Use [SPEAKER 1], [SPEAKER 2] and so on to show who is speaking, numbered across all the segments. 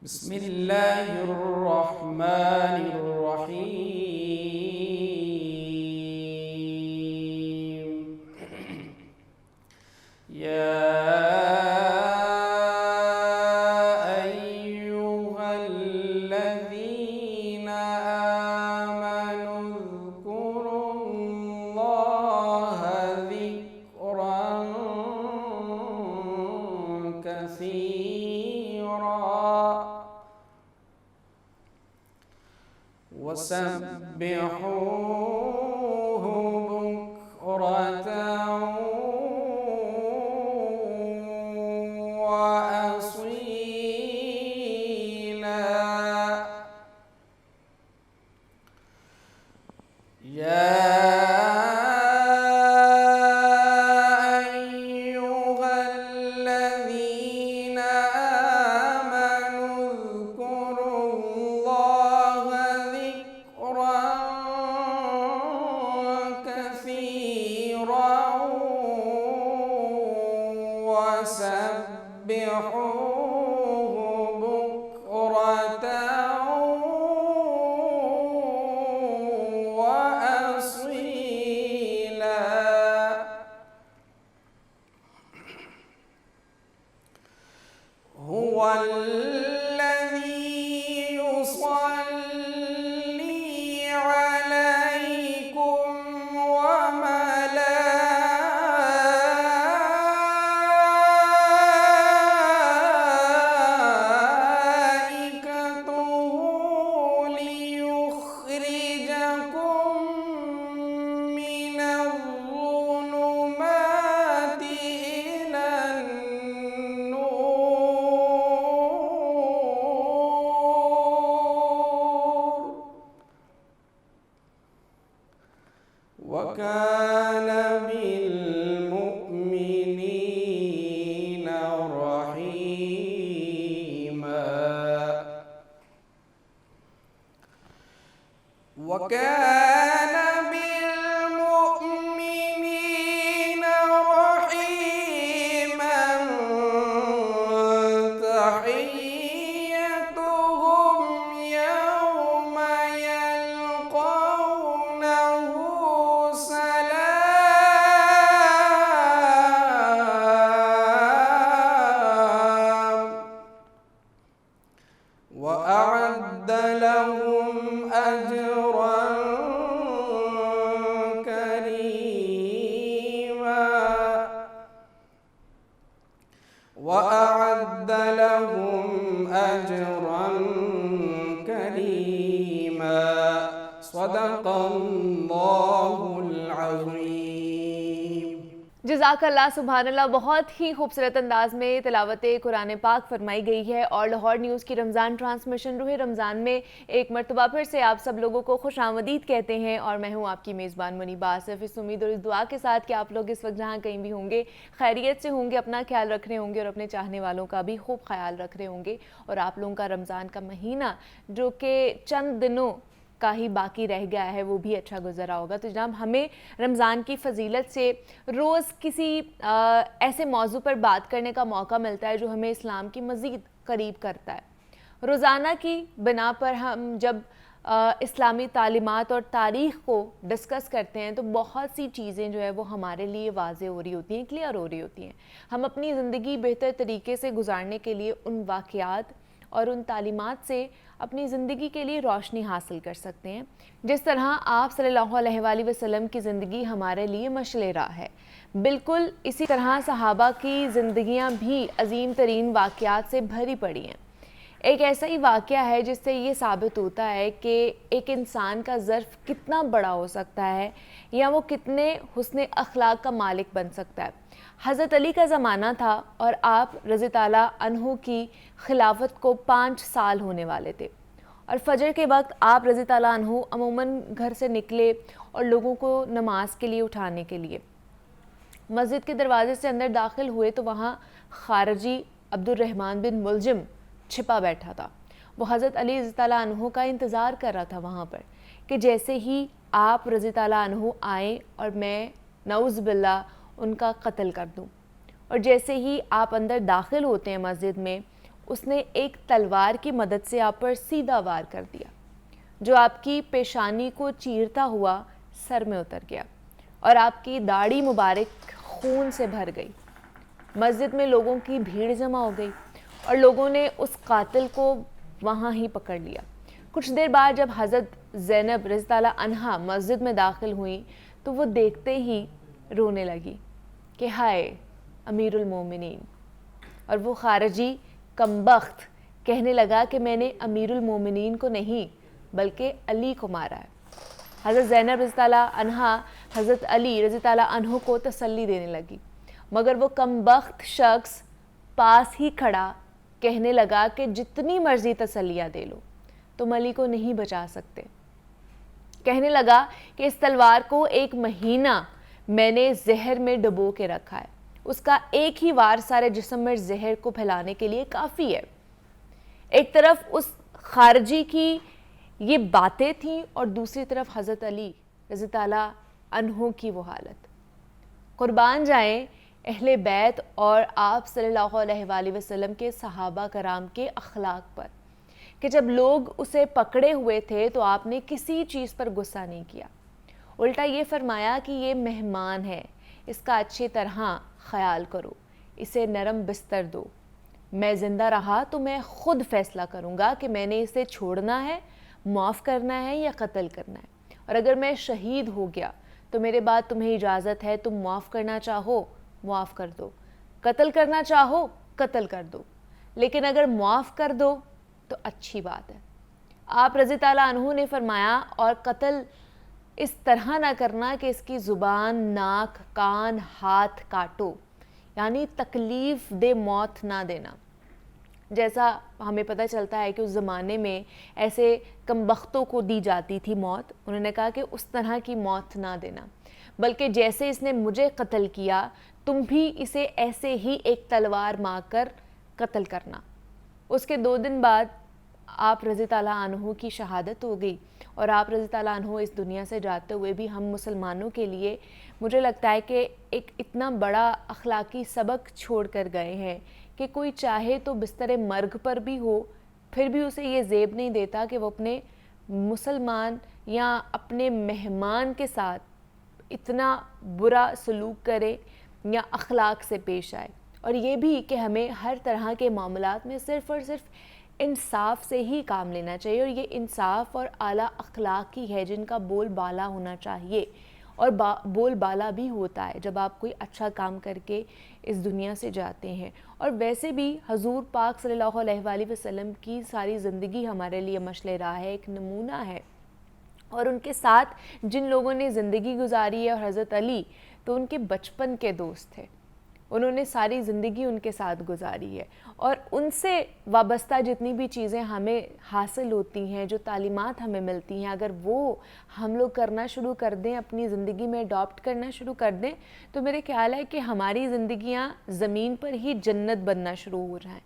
[SPEAKER 1] بسم اللہ الرحمن الرحیم یا ایہا الذین آمنوا اذکروا اللہ ذکرا کثیرا وسبحوه بكرة وأصيلا يا أيها الذين آمنوا اذكروا الله ذكرا كثيرا وسبحوه بكرة وأصيلا هو الذي يصلي عليكم وملائكته ليخرجكم من الظلمات إلى النور وكان بالمؤمنين رحيما وكان بالمؤمنين رحيما تحيتهم يوم يلقونه سلام وأعد لهم أجرا كريما وأعد لهم أجرا كريما صدق الله العظيم.
[SPEAKER 2] جزاک اللہ سبحان اللہ. بہت ہی خوبصورت انداز میں تلاوت قرآن پاک فرمائی گئی ہے اور لاہور نیوز کی رمضان ٹرانسمیشن روح رمضان میں ایک مرتبہ پھر سے آپ سب لوگوں کو خوش آمدید کہتے ہیں اور میں ہوں آپ کی میزبان منیبہ آصف. اس امید اور اس دعا کے ساتھ کہ آپ لوگ اس وقت جہاں کہیں بھی ہوں گے خیریت سے ہوں گے, اپنا خیال رکھ رہے ہوں گے اور اپنے چاہنے والوں کا بھی خوب خیال رکھ رہے ہوں گے, اور آپ لوگوں کا رمضان کا مہینہ جو کہ چند دنوں کا ہی باقی رہ گیا ہے وہ بھی اچھا گزرا ہوگا. تو جناب ہمیں رمضان کی فضیلت سے روز کسی ایسے موضوع پر بات کرنے کا موقع ملتا ہے جو ہمیں اسلام کی مزید قریب کرتا ہے. روزانہ کی بنا پر ہم جب اسلامی تعلیمات اور تاریخ کو ڈسکس کرتے ہیں تو بہت سی چیزیں جو ہے وہ ہمارے لیے واضح ہو رہی ہوتی ہیں, کلیئر ہو رہی ہوتی ہیں. ہم اپنی زندگی بہتر طریقے سے گزارنے کے لیے ان واقعات اور ان تعلیمات سے اپنی زندگی کے لیے روشنی حاصل کر سکتے ہیں. جس طرح آپ صلی اللہ علیہ وآلہ وسلم کی زندگی ہمارے لیے مشعل راہ ہے, بالکل اسی طرح صحابہ کی زندگیاں بھی عظیم ترین واقعات سے بھری پڑی ہیں. ایک ایسا ہی واقعہ ہے جس سے یہ ثابت ہوتا ہے کہ ایک انسان کا ظرف کتنا بڑا ہو سکتا ہے یا وہ کتنے حسن اخلاق کا مالک بن سکتا ہے. حضرت علی کا زمانہ تھا اور آپ رضی تعالیٰ عنہ کی خلافت کو 5 سال ہونے والے تھے, اور فجر کے وقت آپ رضی تعالیٰ عنہ عموماً گھر سے نکلے اور لوگوں کو نماز کے لیے اٹھانے کے لیے مسجد کے دروازے سے اندر داخل ہوئے تو وہاں خارجی عبد الرحمن بن ملجم چھپا بیٹھا تھا. وہ حضرت علی رضی تعالیٰ عنہ کا انتظار کر رہا تھا وہاں پر کہ جیسے ہی آپ رضی تعالیٰ عنہ آئیں اور میں نعوذ باللہ ان کا قتل کر دوں. اور جیسے ہی آپ اندر داخل ہوتے ہیں مسجد میں, اس نے ایک تلوار کی مدد سے آپ پر سیدھا وار کر دیا جو آپ کی پیشانی کو چیرتا ہوا سر میں اتر گیا اور آپ کی داڑھی مبارک خون سے بھر گئی۔ مسجد میں لوگوں کی بھیڑ جمع ہو گئی اور لوگوں نے اس قاتل کو وہاں ہی پکڑ لیا۔ کچھ دیر بعد جب حضرت زینب رضی اللہ عنہا مسجد میں داخل ہوئیں تو وہ دیکھتے ہی رونے لگی کہ ہائے امیر المومنین، اور وہ خارجی کمبخت کہنے لگا کہ میں نے امیر المومنین کو نہیں بلکہ علی کو مارا ہے۔ حضرت زینب رضی اللہ عنہا حضرت علی رضی اللہ عنہ کو تسلی دینے لگی، مگر وہ کمبخت شخص پاس ہی کھڑا کہنے لگا کہ جتنی مرضی تسلیاں دے لو تم علی کو نہیں بچا سکتے۔ کہنے لگا کہ اس تلوار کو 1 مہینہ میں نے زہر میں ڈبو کے رکھا ہے، اس کا ایک ہی وار سارے جسم میں زہر کو پھیلانے کے لیے کافی ہے۔ ایک طرف اس خارجی کی یہ باتیں تھیں اور دوسری طرف حضرت علی رضی اللہ عنہ کی وہ حالت۔ قربان جائیں اہل بیت اور آپ صلی اللہ علیہ وآلہ وسلم کے صحابہ کرام کے اخلاق پر کہ جب لوگ اسے پکڑے ہوئے تھے تو آپ نے کسی چیز پر غصہ نہیں کیا، الٹا یہ فرمایا کہ یہ مہمان ہے، اس کا اچھی طرح خیال کرو، اسے نرم بستر دو، میں زندہ رہا تو میں خود فیصلہ کروں گا کہ میں نے اسے چھوڑنا ہے، معاف کرنا ہے یا قتل کرنا ہے، اور اگر میں شہید ہو گیا تو میرے بعد تمہیں اجازت ہے، تم معاف کرنا چاہو معاف کر دو، قتل کرنا چاہو قتل کر دو، لیکن اگر معاف کر دو تو اچھی بات ہے۔ آپ رضی اللہ عنہ نے فرمایا اور قتل اس طرح نہ کرنا کہ اس کی زبان، ناک، کان، ہاتھ کاٹو، یعنی تکلیف دے موت نہ دینا۔ جیسا ہمیں پتہ چلتا ہے کہ اس زمانے میں ایسے کمبختوں کو دی جاتی تھی موت، انہوں نے کہا کہ اس طرح کی موت نہ دینا، بلکہ جیسے اس نے مجھے قتل کیا تم بھی اسے ایسے ہی ایک تلوار مار کر قتل کرنا۔ اس کے 2 دن بعد آپ رضی اللہ عنہ کی شہادت ہو گئی اور آپ رضی اللہ عنہ اس دنیا سے جاتے ہوئے بھی ہم مسلمانوں کے لیے مجھے لگتا ہے کہ ایک اتنا بڑا اخلاقی سبق چھوڑ کر گئے ہیں کہ کوئی چاہے تو بستر مرگ پر بھی ہو پھر بھی اسے یہ زیب نہیں دیتا کہ وہ اپنے مسلمان یا اپنے مہمان کے ساتھ اتنا برا سلوک کرے یا اخلاق سے پیش آئے، اور یہ بھی کہ ہمیں ہر طرح کے معاملات میں صرف اور صرف انصاف سے ہی کام لینا چاہیے، اور یہ انصاف اور اعلیٰ اخلاق ہی ہے جن کا بول بالا ہونا چاہیے، اور بول بالا بھی ہوتا ہے جب آپ کوئی اچھا کام کر کے اس دنیا سے جاتے ہیں۔ اور ویسے بھی حضور پاک صلی اللہ علیہ وآلہ وسلم کی ساری زندگی ہمارے لیے مشعل راہ ہے، ایک نمونہ ہے، اور ان کے ساتھ جن لوگوں نے زندگی گزاری ہے، اور حضرت علی تو ان کے بچپن کے دوست تھے، انہوں نے ساری زندگی ان کے ساتھ گزاری ہے، اور ان سے وابستہ جتنی بھی چیزیں ہمیں حاصل ہوتی ہیں، جو تعلیمات ہمیں ملتی ہیں، اگر وہ ہم لوگ کرنا شروع کر دیں، اپنی زندگی میں اڈاپٹ کرنا شروع کر دیں، تو میرے خیال ہے کہ ہماری زندگیاں زمین پر ہی جنت بننا شروع ہو جائیں۔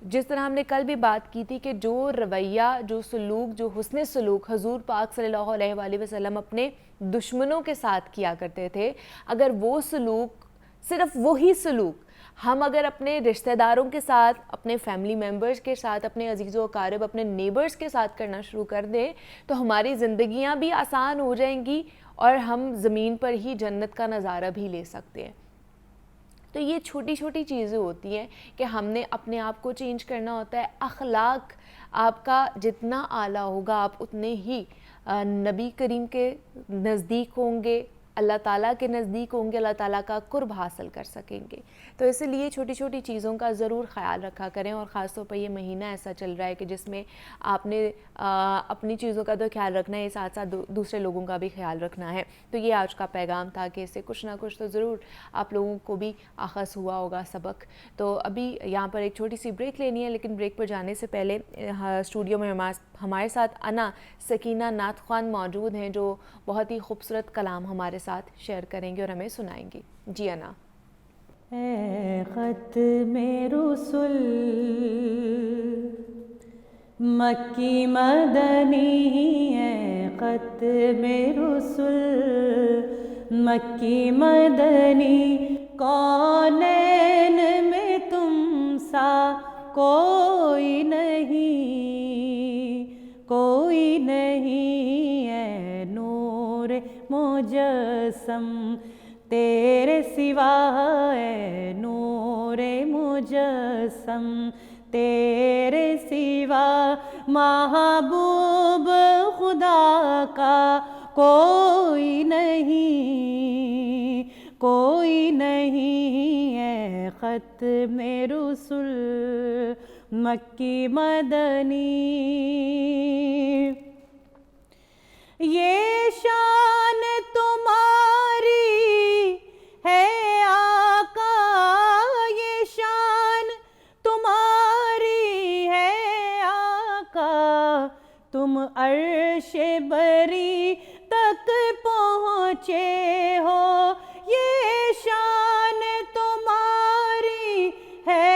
[SPEAKER 2] جس طرح ہم نے کل بھی بات کی تھی کہ جو رویہ، جو سلوک، جو حسن سلوک حضور پاک صلی اللہ علیہ وآلہ وسلم اپنے دشمنوں کے ساتھ کیا کرتے تھے، اگر وہ سلوک، صرف وہی سلوک ہم اگر اپنے رشتہ داروں کے ساتھ، اپنے فیملی ممبرز کے ساتھ، اپنے عزیز و اقارب، اپنے نیبرز کے ساتھ کرنا شروع کر دیں تو ہماری زندگیاں بھی آسان ہو جائیں گی اور ہم زمین پر ہی جنت کا نظارہ بھی لے سکتے ہیں۔ تو یہ چھوٹی چھوٹی چیزیں ہوتی ہیں کہ ہم نے اپنے آپ کو چینج کرنا ہوتا ہے۔ اخلاق آپ کا جتنا اعلیٰ ہوگا آپ اتنے ہی نبی کریم کے نزدیک ہوں گے، اللہ تعالیٰ کے نزدیک ہوں گے، اللہ تعالیٰ کا قرب حاصل کر سکیں گے۔ تو اس لیے چھوٹی چھوٹی چیزوں کا ضرور خیال رکھا کریں، اور خاص طور پر یہ مہینہ ایسا چل رہا ہے کہ جس میں آپ نے اپنی چیزوں کا تو خیال رکھنا ہے، ساتھ ساتھ دوسرے لوگوں کا بھی خیال رکھنا ہے۔ تو یہ آج کا پیغام تھا کہ اس سے کچھ نہ کچھ تو ضرور آپ لوگوں کو بھی اخذ ہوا ہوگا سبق۔ تو ابھی یہاں پر ایک چھوٹی سی بریک لینی ہے، لیکن بریک پر جانے سے پہلے اسٹوڈیو میں ہمارے ساتھ انا سکینہ نعت خوان موجود ہیں جو بہت ہی خوبصورت کلام ہمارے ساتھ شیئر کریں گے اور ہمیں سنائیں گی۔ جی انا۔
[SPEAKER 3] اے ختم رسل مکی مدنی، اے ختم رسل مکی مدنی، کونین میں تم سا کوئی نہیں، کوئی نہیں ہے نور مجسم تیرے سوا، ہے نور مجسم تیرے سوا، محبوب خدا کا کوئی نہیں، کوئی نہیں ہے ختم رسل مکی مدنی۔ یہ شان تمہاری ہے آقا، یہ شان تمہاری ہے آقا، تم عرش بری تک پہنچے ہو، یہ شان تمہاری ہے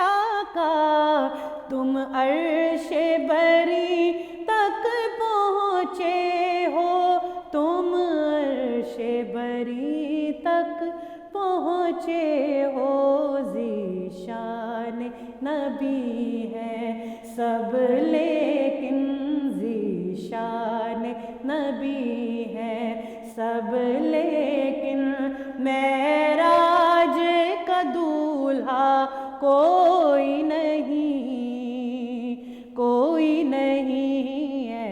[SPEAKER 3] آقا، تم عرش بری تک پہنچے ہو، تم عرش بری تک پہنچے ہو، ذیشان نبی ہے سب لیکن ذیشان نبی ہے سب لیکن، معراج کا دولہا کوئی نہیں، کوئی نہیں ہے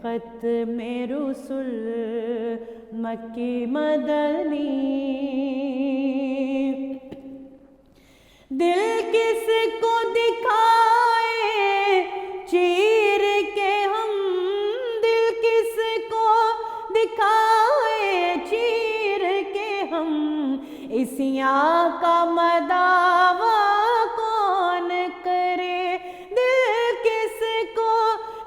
[SPEAKER 3] ختم رسل مکی مدنی۔ دل کس کو دکھائے چیر کے ہم، دل کس کو دکھائے چیر کے ہم، اسیاں کا مداوا کون کرے، دل کس کو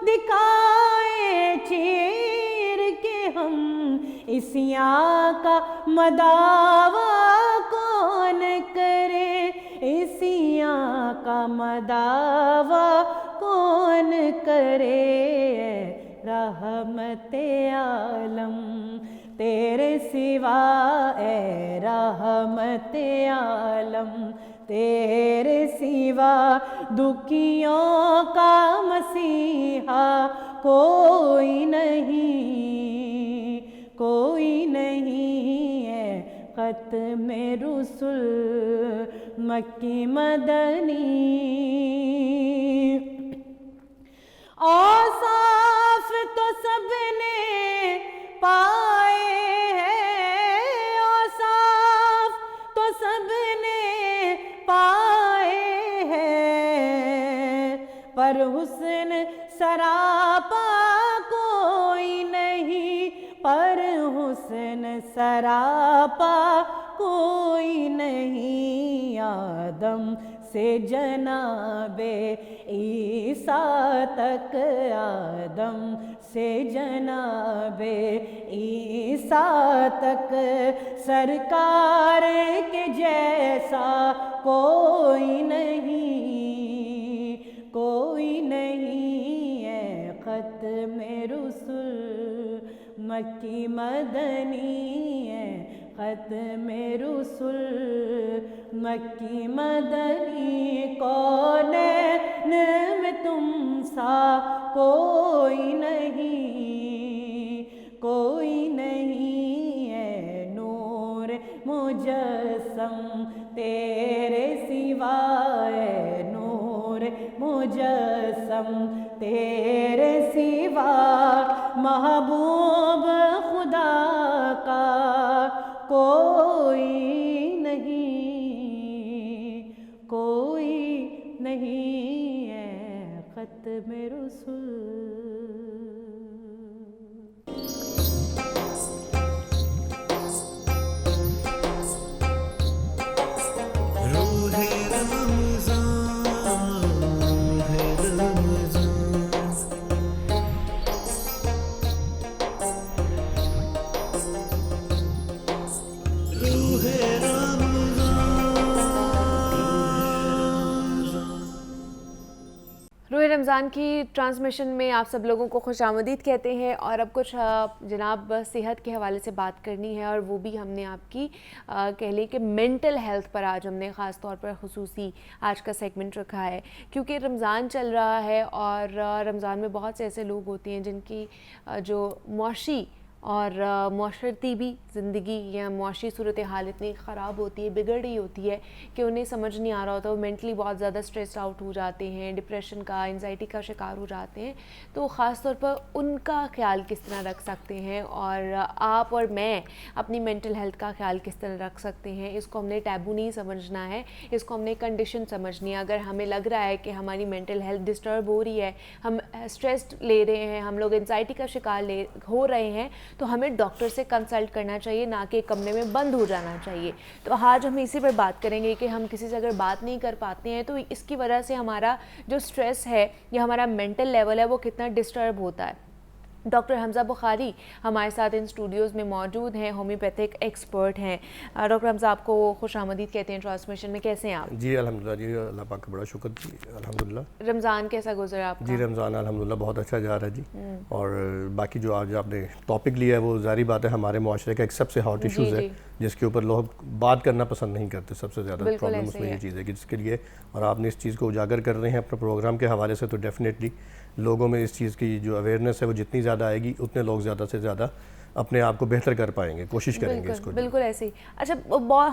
[SPEAKER 3] دکھائے چیر کے ہم، اسیاں کا مداوا کون کرے، اسیاں کا مداوا کون کرے، رحمت عالم تیرے سوا، اے رحمت عالم تیرے سوا، دکھیوں کا مسیحا کوئی نہیں، کوئی نہیں ہے ختم رسل مکی مدنی۔ اوصاف تو سب نے پائے ہیں، اوصاف تو سب نے پائے ہیں، پر حسن سراپا کوئی نہیں، پر حسن سراپا کوئی نہیں، آدم سے جناب عیسیٰ تک، آدم سے جناب عیسیٰ تک، سرکار کے جیسا کوئی نہیں، کوئی نہیں ہے ختم رسل مکی مدنی ہے ختم رسل مکی مدنی، کونین میں تم سا کوئی نہیں، کوئی نہیں ہے نور مجسم تیرے سوائے، نور مجسم تیرے سوا، محبوب خدا کا کوئی نہیں، کوئی نہیں ہے ختم رسل۔
[SPEAKER 2] رمضان کی ٹرانسمیشن میں آپ سب لوگوں کو خوش آمدید کہتے ہیں، اور اب کچھ جناب صحت کے حوالے سے بات کرنی ہے، اور وہ بھی ہم نے آپ کی کہہ لیں کہ مینٹل ہیلتھ پر آج ہم نے خاص طور پر خصوصی آج کا سیگمنٹ رکھا ہے، کیونکہ رمضان چل رہا ہے اور رمضان میں بہت سے ایسے لوگ ہوتے ہیں جن کی جو معاشی اور معاشرتی بھی زندگی یا معاشی صورتحال اتنی خراب ہوتی ہے، بگڑ رہی ہوتی ہے کہ انہیں سمجھ نہیں آ رہا ہوتا، وہ مینٹلی بہت زیادہ اسٹریس آؤٹ ہو جاتے ہیں، ڈپریشن کا، انزائٹی کا شکار ہو جاتے ہیں. تو خاص طور پر ان کا خیال کس طرح رکھ سکتے ہیں، اور آپ اور میں اپنی مینٹل ہیلتھ کا خیال کس طرح رکھ سکتے ہیں، اس کو ہم نے ٹیبو نہیں سمجھنا ہے، اس کو ہم نے کنڈیشن سمجھنی ہے. اگر ہمیں لگ رہا ہے کہ ہماری مینٹل ہیلتھ ڈسٹرب ہو رہی ہے، ہم اسٹریسڈ لے رہے ہیں، ہم لوگ انزائٹی کا شکار ہو رہے ہیں، تو ہمیں ڈاکٹر سے کنسلٹ کرنا چاہیے، نہ کہ کمرے میں بند ہو جانا چاہیے. تو آج ہم اسی پر بات کریں گے کہ ہم کسی سے اگر بات نہیں کر پاتے ہیں تو اس کی وجہ سے ہمارا جو اسٹریس ہے یا ہمارا مینٹل لیول ہے وہ کتنا ڈسٹرب ہوتا ہے. ڈاکٹر حمزہ بخاری ہمارے ساتھ ان اسٹوڈیوز میں موجود ہیں، ہومیوپیتھک ایکسپرٹ ہیں. ڈاکٹر حمزہ آپ کو خوش آمدید کہتے ہیں ٹرانسمیشن میں. کیسے ہیں آپ؟
[SPEAKER 4] جی الحمدللہ، جی اللہ پاک کا بڑا شکر جی الحمدللہ.
[SPEAKER 2] رمضان کیسا گزرا آپ کا؟
[SPEAKER 4] جی رمضان الحمدللہ بہت اچھا جا رہا ہے جی. اور باقی جو آج آپ نے ٹاپک لیا ہے وہ ظاہری بات ہے ہمارے معاشرے کا ایک سب سے ہاٹ ایشوز ہے جس کے اوپر لوگ بات کرنا پسند نہیں کرتے. سب سے زیادہ پرابلم اس میں یہ چیز ہے کہ جس کے لیے، اور آپ نے اس چیز کو اجاگر کر رہے ہیں اپنے پروگرام کے حوالے سے، تو ڈیفینیٹلی لوگوں میں اس چیز کی جو اویئرنیس ہے وہ جتنی زیادہ آئے گی اتنے لوگ زیادہ سے زیادہ اپنے آپ کو بہتر کر پائیں گے، کوشش کریں گے اس کو.
[SPEAKER 2] بالکل ایسے ہی. اچھا،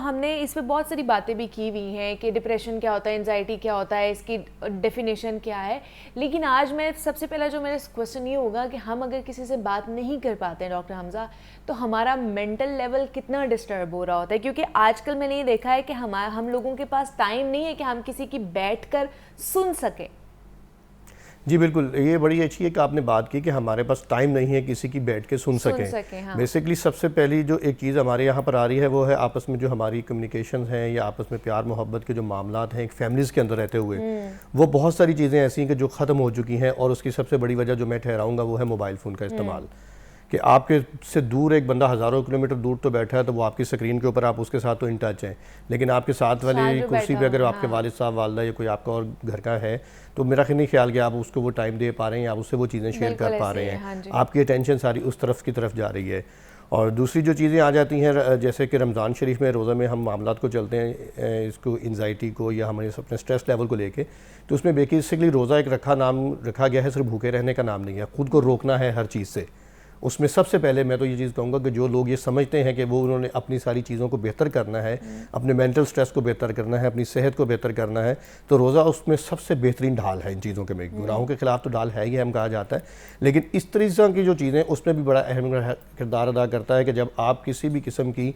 [SPEAKER 2] ہم نے اس پہ بہت ساری باتیں بھی کی ہوئی ہیں کہ ڈپریشن کیا ہوتا ہے، انزائٹی کیا ہوتا ہے، اس کی ڈیفینیشن کیا ہے. لیکن آج میں سب سے پہلا جو میرا کویشچن یہ ہوگا کہ ہم اگر کسی سے بات نہیں کر پاتے ہیں ڈاکٹر حمزہ، تو ہمارا مینٹل لیول کتنا ڈسٹرب ہو رہا ہوتا ہے. کیونکہ آج کل میں نے یہ دیکھا ہے کہ ہم لوگوں کے پاس ٹائم نہیں ہے کہ ہم کسی کی بیٹھ کر سن سکیں.
[SPEAKER 4] جی بالکل، یہ بڑی اچھی ہے کہ آپ نے بات کی کہ ہمارے پاس ٹائم نہیں ہے کسی کی بیٹھ کے سن سکیں. بیسیکلی سب سے پہلی جو ایک چیز ہمارے یہاں پر آ رہی ہے وہ ہے آپس میں جو ہماری کمیونیکیشنز ہیں یا آپس میں پیار محبت کے جو معاملات ہیں ایک فیملیز کے اندر رہتے ہوئے، وہ بہت ساری چیزیں ایسی ہیں کہ جو ختم ہو چکی ہیں. اور اس کی سب سے بڑی وجہ جو میں ٹھہراؤں گا وہ ہے موبائل فون کا استعمال. کہ آپ کے سے دور ایک بندہ ہزاروں کلومیٹر دور تو بیٹھا ہے تو وہ آپ کی سکرین کے اوپر، آپ اس کے ساتھ تو ان ٹچ ہیں، لیکن آپ کے ساتھ والی کرسی پہ اگر آپ کے والد صاحب، والدہ یا کوئی آپ کا اور گھر کا ہے تو میرا نہیں خیال کہ آپ اس کو وہ ٹائم دے پا رہے ہیں، آپ اس سے وہ چیزیں شیئر کر پا رہے ہیں. آپ کی اٹینشن ساری اس طرف کی طرف جا رہی ہے. اور دوسری جو چیزیں آ جاتی ہیں جیسے کہ رمضان شریف میں روزہ میں ہم معاملات کو چلتے ہیں اس کو انزائٹی کو یا ہمارے اپنے اسٹریس لیول کو لے کے، تو اس میں بیسکلی روزہ ایک رکھا گیا ہے صرف بھوکے رہنے کا نام نہیں ہے، خود کو روکنا ہے ہر چیز سے. اس میں سب سے پہلے میں تو یہ چیز کہوں گا کہ جو لوگ یہ سمجھتے ہیں کہ وہ انہوں نے اپنی ساری چیزوں کو بہتر کرنا ہے، اپنے مینٹل سٹریس کو بہتر کرنا ہے، اپنی صحت کو بہتر کرنا ہے، تو روزہ اس میں سب سے بہترین ڈھال ہے ان چیزوں کے میں. گناہوں کے خلاف تو ڈھال ہے ہی ہم کہا جاتا ہے، لیکن اس طرح کی جو چیزیں اس میں بھی بڑا اہم کردار ادا کرتا ہے کہ جب آپ کسی بھی قسم کی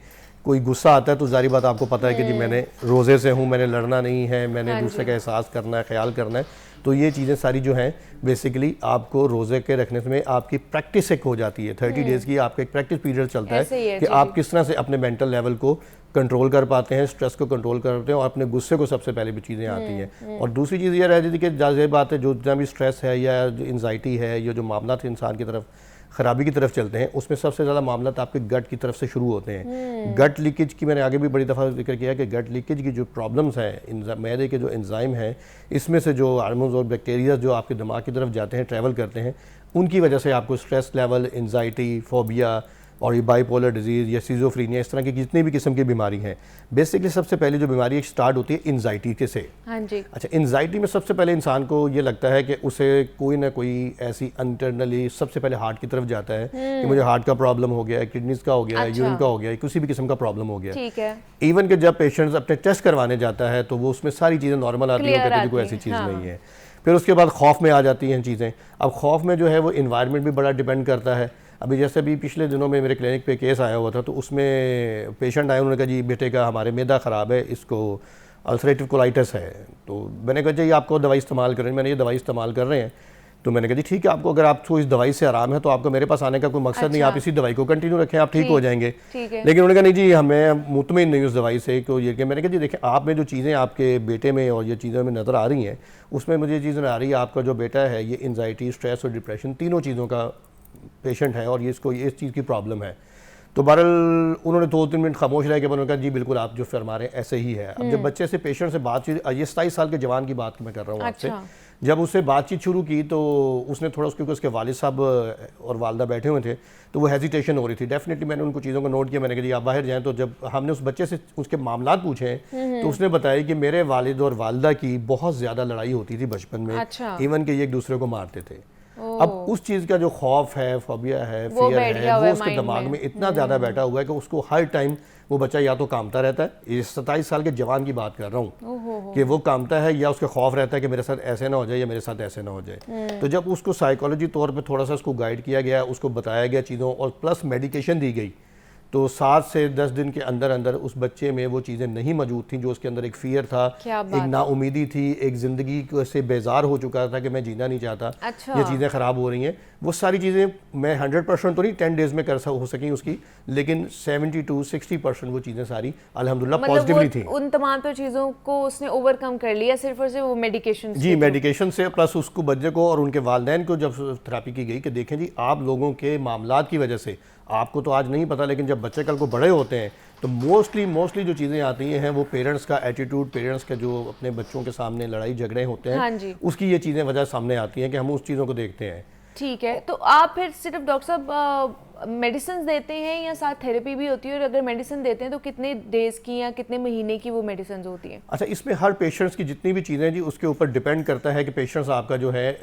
[SPEAKER 4] کوئی غصہ آتا ہے تو ظاہری بات آپ کو پتہ ہے کہ جی میں نے روزے سے ہوں، میں نے لڑنا نہیں ہے، میں نے دوسرے کا احساس کرنا ہے، خیال کرنا ہے. تو یہ چیزیں ساری جو ہیں بیسیکلی آپ کو روزے کے رکھنے میں آپ کی پریکٹس ایک ہو جاتی ہے. 30 ڈیز کی آپ کا ایک پریکٹس پیریڈ چلتا ہے کہ آپ کس طرح سے اپنے مینٹل لیول کو کنٹرول کر پاتے ہیں، سٹریس کو کنٹرول کرتے ہیں، اور اپنے غصے کو سب سے پہلے بھی چیزیں آتی ہیں. اور دوسری چیز یہ رہ جاتی ہے کہ ظاہر بات ہے جو جتنا بھی سٹریس ہے یا جو انزائٹی ہے یا جو معاملات انسان کی طرف خرابی کی طرف چلتے ہیں، اس میں سب سے زیادہ معاملات آپ کے گٹ کی طرف سے شروع ہوتے ہیں. گٹ لیکیج کی میں نے آگے بھی بڑی دفعہ ذکر کیا کہ گٹ لیکیج کی جو پرابلمز ہیں، معدے کے جو انزائم ہیں، اس میں سے جو ہارمونز اور بیکٹیریا جو آپ کے دماغ کی طرف جاتے ہیں، ٹریول کرتے ہیں، ان کی وجہ سے آپ کو سٹریس لیول، انزائٹی، فوبیا اور یہ بائی پولر ڈیزیز یا سیزوفرینیا، اس طرح کی جتنی بھی قسم کی بیماری ہیں، بیسکلی سب سے پہلے جو بیماری سٹارٹ ہوتی ہے انزائٹی کے سے. اچھا، انزائٹی میں سب سے پہلے انسان کو یہ لگتا ہے کہ اسے کوئی نہ کوئی ایسی انٹرنلی سب سے پہلے ہارٹ کی طرف جاتا ہے کہ مجھے ہارٹ کا پرابلم ہو گیا ہے، کڈنیز کا ہو گیا ہے، یورین کا ہو گیا ہے، کسی بھی قسم کا پرابلم ہو گیا ہے. ایون کہ جب پیشنٹس اپنے ٹیسٹ کروانے جاتا ہے تو وہ اس میں ساری چیزیں نارمل آتی ہیں، کہتے ہیں کوئی ایسی چیز نہیں ہے. پھر اس کے بعد خوف میں آ جاتی ہیں چیزیں. اب خوف میں جو ہے وہ انوائرمنٹ بھی بڑا ڈیپینڈ کرتا ہے. ابھی جیسے بھی پچھلے دنوں میں میرے کلینک پہ کیس آیا ہوا تھا تو اس میں پیشنٹ آئے، انہوں نے کہا جی بیٹے کا ہمارے معدہ خراب ہے، اس کو السریٹو کولائٹس ہے. تو میں نے کہا جی آپ کو دوائی استعمال کریں. میں نے یہ دوائی استعمال کر رہے ہیں تو میں نے کہا جی ٹھیک ہے، آپ کو اگر آپ کو اس دوائی سے آرام ہے تو آپ کو میرے پاس آنے کا کوئی مقصد نہیں، آپ اسی دوائی کو کنٹینیو رکھیں، آپ ٹھیک ہو جائیں گے. لیکن انہوں نے کہا نہیں جی ہمیں مطمئن نہیں اس دوائی سے. تو یہ کہ میں نے کہا جی دیکھیں آپ میں جو چیزیں آپ کے بیٹے میں اور یہ چیزیں میں نظر آ رہی ہیں، اس میں مجھے یہ چیز نظر آ رہی ہے آپ کا جو بیٹا ہے یہ انزائٹی، سٹریس اور ڈپریشن تینوں چیزوں کا پیشنٹ ہے اور یہ اس کو اس چیز کی پرابلم ہے. تو بہرحال انہوں نے 2-3 منٹ خاموش رہ کے انہوں نے کہا جی بالکل آپ جو فرما رہے ہیں ایسے ہی ہے. اب جب بچے سے پیشنٹ سے بات چیت، یہ 27 سال کے جوان کی بات میں کر رہا ہوں آپ سے، جب اس سے بات چیت شروع کی تو اس نے تھوڑا کیونکہ اس کے والد صاحب اور والدہ بیٹھے ہوئے تھے تو وہ ہیزیٹیشن ہو رہی تھی. ڈیفینیٹلی میں نے ان کو چیزوں کو نوٹ کیا, میں نے کہا جی آپ باہر جائیں. تو جب ہم نے اس بچے سے اس کے معاملات پوچھے تو اس نے بتایا کہ میرے والد اور والدہ کی بہت زیادہ لڑائی ہوتی تھی بچپن میں, ایون کہ یہ ایک دوسرے کو مارتے تھے. اب اس چیز کا جو خوف ہے, فوبیا ہے, فیئر ہے, وہ اس کے دماغ میں اتنا زیادہ بیٹھا ہوا ہے کہ اس کو ہر ٹائم وہ بچہ یا تو کامتا رہتا ہے, یہ 27 سال کے جوان کی بات کر رہا ہوں کہ وہ کامتا ہے, یا اس کا خوف رہتا ہے کہ میرے ساتھ ایسے نہ ہو جائے یا میرے ساتھ ایسے نہ ہو جائے. تو جب اس کو سائیکالوجی طور پہ تھوڑا سا اس کو گائیڈ کیا گیا, اس کو بتایا گیا چیزوں اور پلس میڈیکیشن دی گئی, تو 7 سے 10 دن کے اندر اندر اس بچے میں وہ چیزیں نہیں موجود تھیں جو اس کے اندر ایک فیئر تھا, ایک نا امیدی تھی, ایک زندگی سے بیزار ہو چکا تھا کہ میں جینا نہیں چاہتا, یہ چیزیں خراب ہو رہی ہیں. وہ ساری چیزیں میں 100% تو نہیں 10 ڈیز میں ہو سکیں اس کی, لیکن 70-60% وہ چیزیں ساری الحمدللہ پازیٹیولی تھیں.
[SPEAKER 2] ان تمام چیزوں کو اس نے اوور کم کر لیا صرف اور صرف وہ میڈیکیشن.
[SPEAKER 4] جی میڈیکیشن سے, پلس اس کو بچے کو اور ان کے والدین کو جب تھراپی کی گئی کہ دیکھیں جی آپ لوگوں کے معاملات کی وجہ سے, آپ کو تو آج نہیں پتا لیکن جب بچے کل کو بڑے ہوتے ہیں تو موسٹلی جو چیزیں آتی ہیں وہ پیرنٹس کا ایٹیٹیوڈ, پیرنٹس کا جو اپنے بچوں کے سامنے لڑائی جھگڑے ہوتے ہیں, اس کی یہ چیزیں وجہ سامنے آتی ہیں کہ ہم اس چیزوں کو دیکھتے ہیں.
[SPEAKER 2] ٹھیک ہے, تو آپ پھر صرف ڈاکٹر صاحب میڈیسنز دیتے ہیں یا ساتھ تھیراپی بھی ہوتی ہے, اور اگر میڈیسن دیتے ہیں تو کتنے ڈیز کی یا کتنے مہینے کی وہ میڈیسنز ہوتی ہیں؟
[SPEAKER 4] اچھا, اس میں ہر پیشنٹس کی جتنی بھی چیزیں جی اس کے اوپر ڈیپینڈ کرتا ہے کہ پیشنٹس آپ کا جو ہے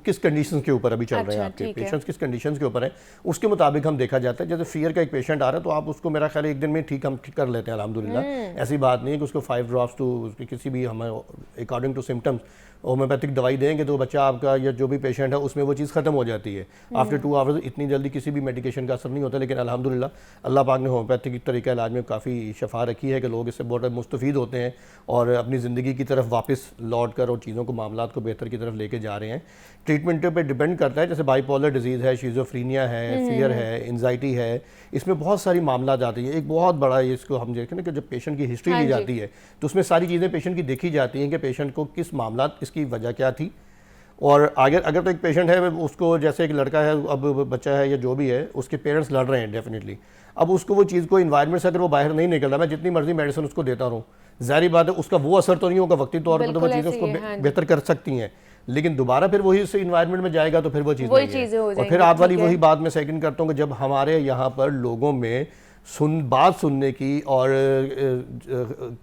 [SPEAKER 4] کس کنڈیشنز کے اوپر ابھی چل رہے ہیں, آپ کے پیشنٹس کس کنڈیشنز کے اوپر ہیں, اس کے مطابق ہم دیکھا جاتا ہے. جیسے فیئر کا ایک پیشنٹ آ رہا ہے تو آپ اس کو میرا خیال ہے ایک دن میں ٹھیک ہم کر لیتے ہیں الحمدللہ. ایسی بات نہیں ہے کہ اس کو 5 ڈراپس ٹو کسی بھی ہمیں اکارڈنگ ٹو سمٹمس ہومیوپیتھک دوائی دیں گے تو بچہ آپ کا یا جو بھی پیشنٹ ہے اس میں وہ چیز ختم ہو جاتی ہے آفٹر 2 آورز. اتنی جلدی کسی بھی میڈیکیشن کا اثر نہیں ہوتا, لیکن الحمدللہ اللہ پاک نے ہومیوپیتھک طریقہ علاج میں کافی شفا رکھی ہے کہ لوگ اس سے بہت مستفید ہوتے ہیں اور اپنی زندگی کی طرف واپس لوٹ کر اور چیزوں کو, معاملات کو بہتر کی طرف لے کے جا رہے ہیں. ٹریٹمنٹ پہ ڈیپینڈ کرتا ہے, جیسے بائی پولر ڈیزیز ہے, شیزوفرینیا ہے, فیئر ہے, انزائٹی ہے, اس میں بہت ساری معاملات آتی ہیں. ایک بہت بڑا اس کو ہم دیکھیں نا کہ جب پیشنٹ کی ہسٹری لی جاتی ہے تو اس میں ساری چیزیں پیشنٹ کی دیکھی جاتی ہیں کہ پیشنٹ کو کس معاملات, اس کی وجہ کیا تھی. اور اگر تو ایک پیشنٹ ہے اس کو, جیسے ایک لڑکا ہے اب بچہ ہے یا جو بھی ہے, اس کے پیرنٹس لڑ رہے ہیں ڈیفینیٹلی, اب اس کو وہ چیز کو انوائرمنٹ سے اگر وہ باہر نہیں نکل رہا, میں جتنی مرضی میڈیسن اس کو دیتا رہوں, ظاہری بات ہے اس کا وہ اثر تو نہیں ہوگا وقتی طور پر, تو وہ چیزیں اس کو بہتر کر سکتی ہیں, لیکن دوبارہ پھر وہی اس انوائرمنٹ میں جائے گا تو پھر وہ چیز نہیں ہے. اور پھر آپ والی وہی بات میں سیکنڈ کرتا ہوں کہ جب ہمارے یہاں پر لوگوں میں بات سننے کی اور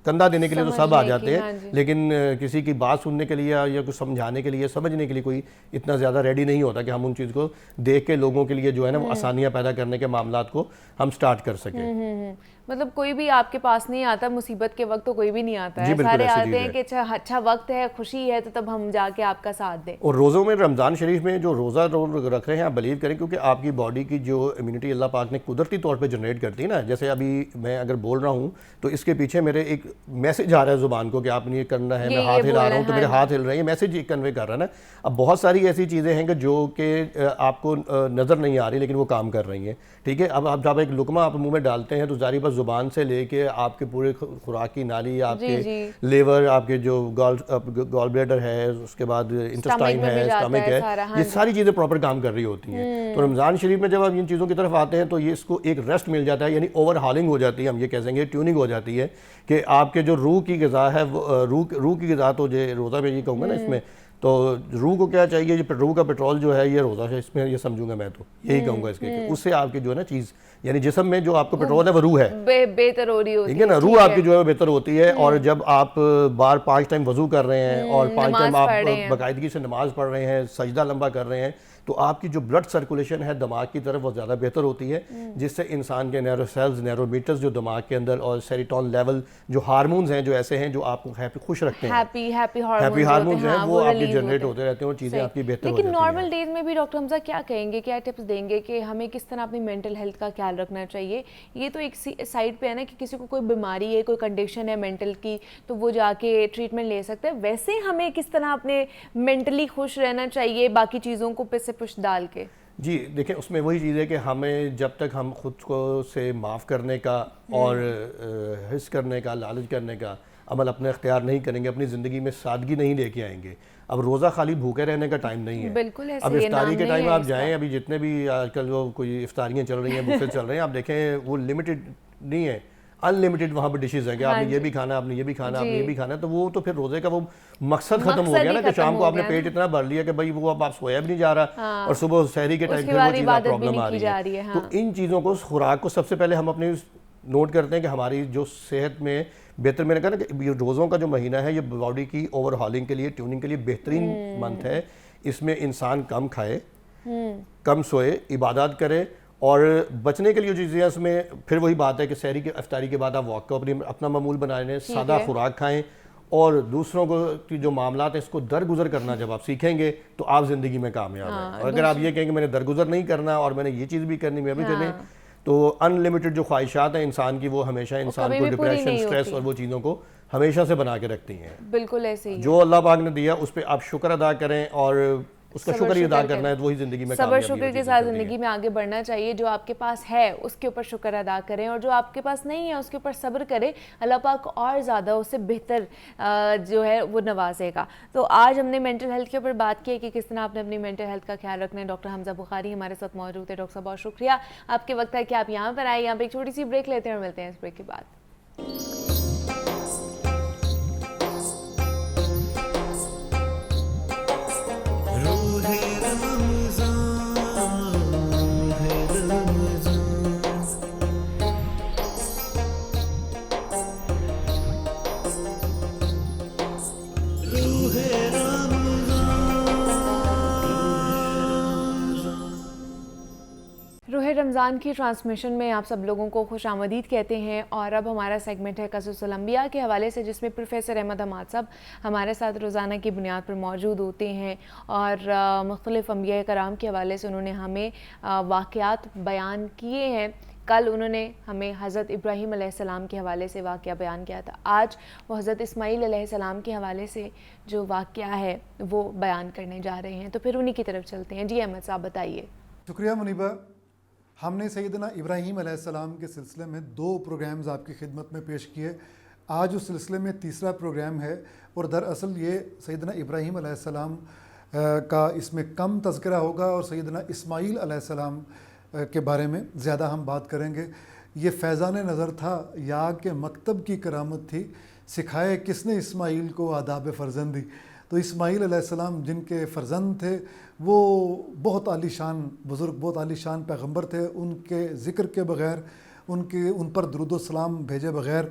[SPEAKER 4] کندھا دینے کے لیے تو سب آ جاتے ہیں, لیکن کسی کی بات سننے کے لیے یا کچھ سمجھانے کے لیے, سمجھنے کے لیے کوئی اتنا زیادہ ریڈی نہیں ہوتا کہ ہم ان چیز کو دیکھ کے لوگوں کے لیے جو ہے نا وہ آسانیاں پیدا کرنے کے معاملات کو ہم سٹارٹ کر سکیں.
[SPEAKER 2] مطلب کوئی بھی آپ کے پاس نہیں آتا مصیبت کے وقت, تو کوئی بھی نہیں آتا ہے, سارے آتے ہیں کہ اچھا وقت ہے, خوشی ہے, تو تب ہم جا کے آپ کا ساتھ دیں.
[SPEAKER 4] اور روزوں میں رمضان شریف میں جو روزہ رکھ رہے ہیں آپ بلیو کریں, کیونکہ آپ کی باڈی کی جو امیونٹی اللہ پاک نے قدرتی طور پہ جنریٹ کرتی ہے نا, جیسے ابھی میں اگر بول رہا ہوں تو اس کے پیچھے میرے ایک میسج آ رہا ہے زبان کو کہ آپ نے یہ کرنا ہے, میں ہاتھ ہلا رہا ہوں تو میرے ہاتھ ہل رہے ہیں, میسج کنوے کر رہا ہے نا. اب بہت ساری ایسی چیزیں ہیں کہ جو کہ آپ کو نظر نہیں آ رہی لیکن وہ کام کر رہی ہیں, ٹھیک ہے. اب جب ایک لقمہ آپ منہ میں ڈالتے ہیں تو ظاہری بات زبان سے لے کے آپ کے پورے خوراک کی نالی, آپ کے لیور, آپ کے جو گال بلیڈر ہے, اس کے بعد انٹسٹائن ہے, اسٹمک ہے, یہ ساری چیزیں پراپر کام کر رہی ہوتی ہیں. تو رمضان شریف میں جب آپ ان چیزوں کی طرف آتے ہیں تو یہ اس کو ایک ریسٹ مل جاتا ہے, یعنی اوور ہالنگ ہو جاتی ہے, ہم یہ کہہ سکیں گے ٹیوننگ ہو جاتی ہے کہ آپ کے جو روح کی غذا ہے, روح کی غذا تو جو روزہ میں یہ کہوں گا نا, اس میں تو روح کو کیا چاہیے, روح کا پیٹرول جو ہے یہ روزہ ہے, اس میں یہ سمجھوں گا میں تو یہی کہوں گا اس کے, اس سے آپ کی جو ہے نا چیز, یعنی جسم میں جو آپ کو پیٹرول ہے وہ روح ہے,
[SPEAKER 2] بہتر ہو رہی ہوتی ہے,
[SPEAKER 4] ٹھیک ہے نا, روح آپ کی جو ہے وہ بہتر ہوتی ہے. اور جب آپ بار 5 ٹائم وضو کر رہے ہیں اور 5 ٹائم آپ باقاعدگی سے نماز پڑھ رہے ہیں, سجدہ لمبا کر رہے ہیں, تو آپ کی جو بلڈ سرکولیشن ہے دماغ کی طرف وہ زیادہ بہتر ہوتی ہے, جس سے انسان کے نیرو سیلز, نیرو میٹرز جو دماغ کے اندر, اور سیریٹون لیول, جو ہارمونز ہیں جو ایسے ہیں جو آپ کو خوش رکھتے ہیں, ہیپی ہارمونز ہیں, وہ آپ کے جنریٹ ہوتے رہتے ہیں اور چیزیں آپ کی بہتر ہو جاتی ہیں.
[SPEAKER 2] لیکن نارمل ڈیز میں بھی ڈاکٹر حمزہ کیا کہیں گے, کیا ٹپس دیں گے کہ ہمیں کس طرح اپنی مینٹل ہیلتھ کا خیال رکھنا چاہیے؟ یہ تو ایک سائڈ پہ ہے نا کہ کسی کو کوئی بیماری ہے, کوئی کنڈیشن ہے مینٹل کی, تو وہ جا کے ٹریٹمنٹ لے سکتا ہے, ویسے ہمیں کس طرح اپنے مینٹلی خوش رہنا چاہیے باقی چیزوں کو پہ سے پش ڈال کے؟
[SPEAKER 4] جی دیکھیں, اس میں وہی چیز ہے کہ ہمیں جب تک ہم خود کو سے معاف کرنے کا اور حس کرنے کا, لالچ کرنے کا عمل اپنے اختیار نہیں کریں گے, اپنی زندگی میں سادگی نہیں لے کے آئیں گے. اب روزہ خالی بھوکے رہنے کا ٹائم نہیں ہے,
[SPEAKER 2] بالکل ایسے,
[SPEAKER 4] اب افطاری کے ٹائم آپ جائیں, ابھی جتنے بھی آج کل وہ کوئی افطاریاں چل رہی ہیں, بفے چل رہے ہیں, آپ دیکھیں وہ لمیٹڈ نہیں ہے. انلمیٹڈ وہاں پہ ڈشز ہیں کہ آپ نے یہ بھی کھانا، آپ نے یہ بھی کھانا، آپ نے یہ بھی کھانا ہے، تو وہ تو پھر روزے کا وہ مقصد ختم ہو گیا نا کہ شام کو آپ نے پیٹ اتنا بھر لیا کہ بھائی وہ اب آپ سویا بھی نہیں جا رہا، اور صبح سحری کے ٹائم پہ وہ چیز پرابلم آ رہی ہے. تو ان چیزوں کو، خوراک کو سب سے پہلے ہم اپنی نوٹ کرتے ہیں کہ ہماری جو صحت میں بہتر، میں نے کہا نا کہ یہ روزوں کا جو مہینہ ہے یہ باڈی کی اوور ہالنگ کے لیے، ٹیوننگ کے لیے بہترین منتھ ہے. اس میں انسان کم کھائے، کم سوئے، عبادات کرے، اور بچنے کے لیے جو چیزیں اس میں پھر وہی بات ہے کہ سحری کے افطاری کے بعد آپ واک کو اپنا معمول بنا لیں، سادہ خوراک کھائیں، اور دوسروں کو کی جو معاملات ہیں اس کو درگزر کرنا جب آپ سیکھیں گے تو آپ زندگی میں کامیاب ہیں. اور اگر آپ یہ کہیں کہ میں نے درگزر نہیں کرنا اور میں نے یہ چیز بھی کرنی، میں بھی کرنی، تو ان لمیٹڈ جو خواہشات ہیں انسان کی، وہ ہمیشہ انسان کو ڈپریشن، سٹریس اور وہ چیزوں کو ہمیشہ سے بنا کے رکھتی ہیں.
[SPEAKER 2] بالکل ایسے ہی
[SPEAKER 4] جو اللہ پاک نے دیا اس پہ آپ شکر ادا کریں، اور اس کا شکر ادا کرنا ہے تو وہی زندگی میں
[SPEAKER 2] صبر شکر کے ساتھ زندگی میں آگے بڑھنا چاہیے. جو آپ کے پاس ہے اس کے اوپر شکر ادا کریں، اور جو آپ کے پاس نہیں ہے اس کے اوپر صبر کریں. اللہ پاک اور زیادہ اس سے بہتر جو ہے وہ نوازے گا. تو آج ہم نے مینٹل ہیلتھ کے اوپر بات کی ہے کہ کس طرح آپ نے اپنی مینٹل ہیلتھ کا خیال رکھنا ہے. ڈاکٹر حمزہ بخاری ہمارے ساتھ موجود ہے. ڈاکٹر صاحب بہت شکریہ آپ کے وقت ہے کہ آپ یہاں پر آئے. یہاں پہ ایک چھوٹی سی بریک لیتے ہیں اور ملتے ہیں اس بریک کے بعد. روح رمضان کی ٹرانسمیشن میں آپ سب لوگوں کو خوش آمدید کہتے ہیں. اور اب ہمارا سیگمنٹ ہے قصص الانبیاء کے حوالے سے، جس میں پروفیسر احمد حماد صاحب ہمارے ساتھ روزانہ کی بنیاد پر موجود ہوتے ہیں، اور مختلف انبیاء کرام کے حوالے سے انہوں نے ہمیں واقعات بیان کیے ہیں. کل انہوں نے ہمیں حضرت ابراہیم علیہ السلام کے حوالے سے واقعہ بیان کیا تھا. آج وہ حضرت اسماعیل علیہ السلام کے حوالے سے جو واقعہ ہے وہ بیان کرنے جا رہے ہیں. تو پھر انہی کی طرف چلتے ہیں. جی احمد صاحب بتائیے.
[SPEAKER 5] شکریہ منیبہ. ہم نے سیدنا ابراہیم علیہ السلام کے سلسلے میں 2 پروگرامز آپ کی خدمت میں پیش کیے. آج اس سلسلے میں تیسرا پروگرام ہے، اور دراصل یہ سیدنا ابراہیم علیہ السلام کا اس میں کم تذکرہ ہوگا، اور سیدنا اسماعیل علیہ السلام کے بارے میں زیادہ ہم بات کریں گے. یہ فیضان نظر تھا یا کہ مکتب کی کرامت تھی، سکھائے کس نے اسماعیل کو آداب فرزندی. تو اسماعیل علیہ السلام جن کے فرزند تھے وہ بہت عالی شان بزرگ، بہت عالی شان پیغمبر تھے. ان کے ذکر کے بغیر، ان پر درود و سلام بھیجے بغیر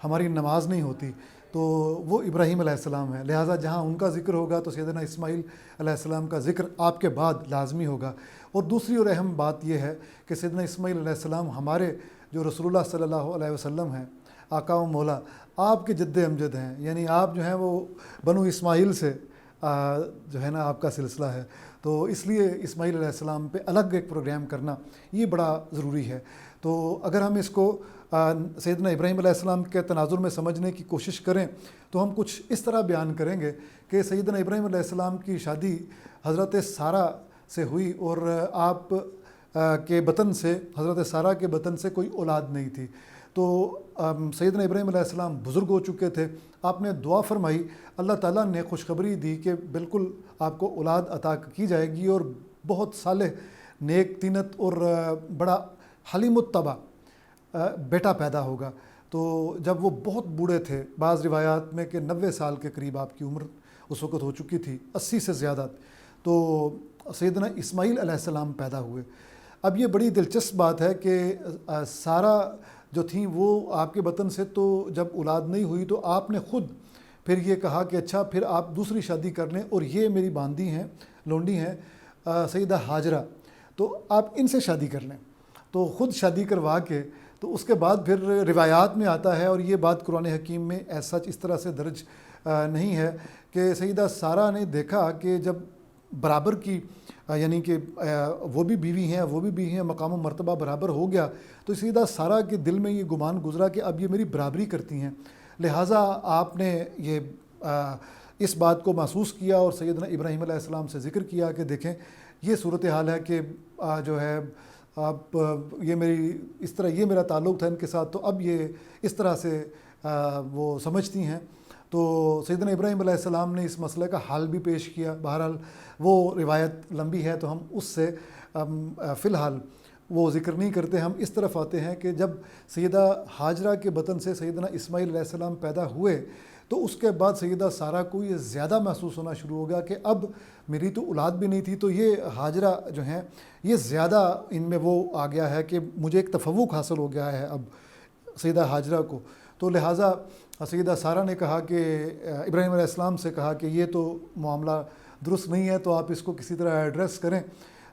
[SPEAKER 5] ہماری نماز نہیں ہوتی. تو وہ ابراہیم علیہ السلام ہے، لہٰذا جہاں ان کا ذکر ہوگا تو سیدنا اسماعیل علیہ السلام کا ذکر آپ کے بعد لازمی ہوگا. اور دوسری اور اہم بات یہ ہے کہ سیدنا اسماعیل علیہ السلام ہمارے جو رسول اللہ صلی اللہ علیہ وسلم ہیں، آقا و مولا، آپ کے جد امجد ہیں. یعنی آپ جو ہیں وہ بنو اسماعیل سے جو ہے نا آپ کا سلسلہ ہے. تو اس لیے اسماعیل علیہ السلام پہ الگ ایک پروگرام کرنا یہ بڑا ضروری ہے. تو اگر ہم اس کو سیدنا ابراہیم علیہ السلام کے تناظر میں سمجھنے کی کوشش کریں تو ہم کچھ اس طرح بیان کریں گے کہ سیدنا ابراہیم علیہ السلام کی شادی حضرت سارہ سے ہوئی، اور آپ کے بطن سے، حضرت سارہ کے بطن سے کوئی اولاد نہیں تھی. تو سیدنا ابراہیم علیہ السلام بزرگ ہو چکے تھے. آپ نے دعا فرمائی، اللہ تعالیٰ نے خوشخبری دی کہ بالکل آپ کو اولاد عطا کی جائے گی، اور بہت صالح، نیک تینت اور بڑا حلیم الطبع بیٹا پیدا ہوگا. تو جب وہ بہت بوڑھے تھے، بعض روایات میں کہ 90 سال کے قریب آپ کی عمر اس وقت ہو چکی تھی، 80 سے زیادہ، تو سیدنا اسماعیل علیہ السلام پیدا ہوئے. اب یہ بڑی دلچسپ بات ہے کہ سارہ جو تھیں وہ آپ کے بطن سے، تو جب اولاد نہیں ہوئی تو آپ نے خود پھر یہ کہا کہ اچھا پھر آپ دوسری شادی کر لیں، اور یہ میری باندی ہیں، لونڈی ہیں سیدہ ہاجرہ، تو آپ ان سے شادی کر لیں. تو خود شادی کروا کے، تو اس کے بعد پھر روایات میں آتا ہے، اور یہ بات قرآن حکیم میں ایسا اس طرح سے درج نہیں ہے، کہ سیدہ سارہ نے دیکھا کہ جب برابر کی، یعنی کہ وہ بھی بیوی ہیں، وہ بھی بیوی ہیں، مقام و مرتبہ برابر ہو گیا، تو سیدہ سارہ کے دل میں یہ گمان گزرا کہ اب یہ میری برابری کرتی ہیں. لہٰذا آپ نے یہ اس بات کو محسوس کیا اور سیدنا ابراہیم علیہ السلام سے ذکر کیا کہ دیکھیں یہ صورتحال ہے کہ جو ہے آپ یہ میری اس طرح یہ میرا تعلق تھا ان کے ساتھ، تو اب یہ اس طرح سے وہ سمجھتی ہیں. تو سیدنا ابراہیم علیہ السلام نے اس مسئلے کا حل بھی پیش کیا. بہرحال وہ روایت لمبی ہے تو ہم اس سے فی الحال وہ ذکر نہیں کرتے. ہم اس طرف آتے ہیں کہ جب سیدہ ہاجرہ کے بطن سے سیدنا اسماعیل علیہ السلام پیدا ہوئے تو اس کے بعد سیدہ سارہ کو یہ زیادہ محسوس ہونا شروع ہو گیا کہ اب میری تو اولاد بھی نہیں تھی, تو یہ ہاجرہ جو ہیں یہ زیادہ ان میں وہ آ گیا ہے کہ مجھے ایک تفوق حاصل ہو گیا ہے اب سیدہ ہاجرہ کو. تو لہٰذا سیدہ سارہ نے کہا کہ ابراہیم علیہ السلام سے کہا کہ یہ تو معاملہ درست نہیں ہے, تو آپ اس کو کسی طرح ایڈریس کریں.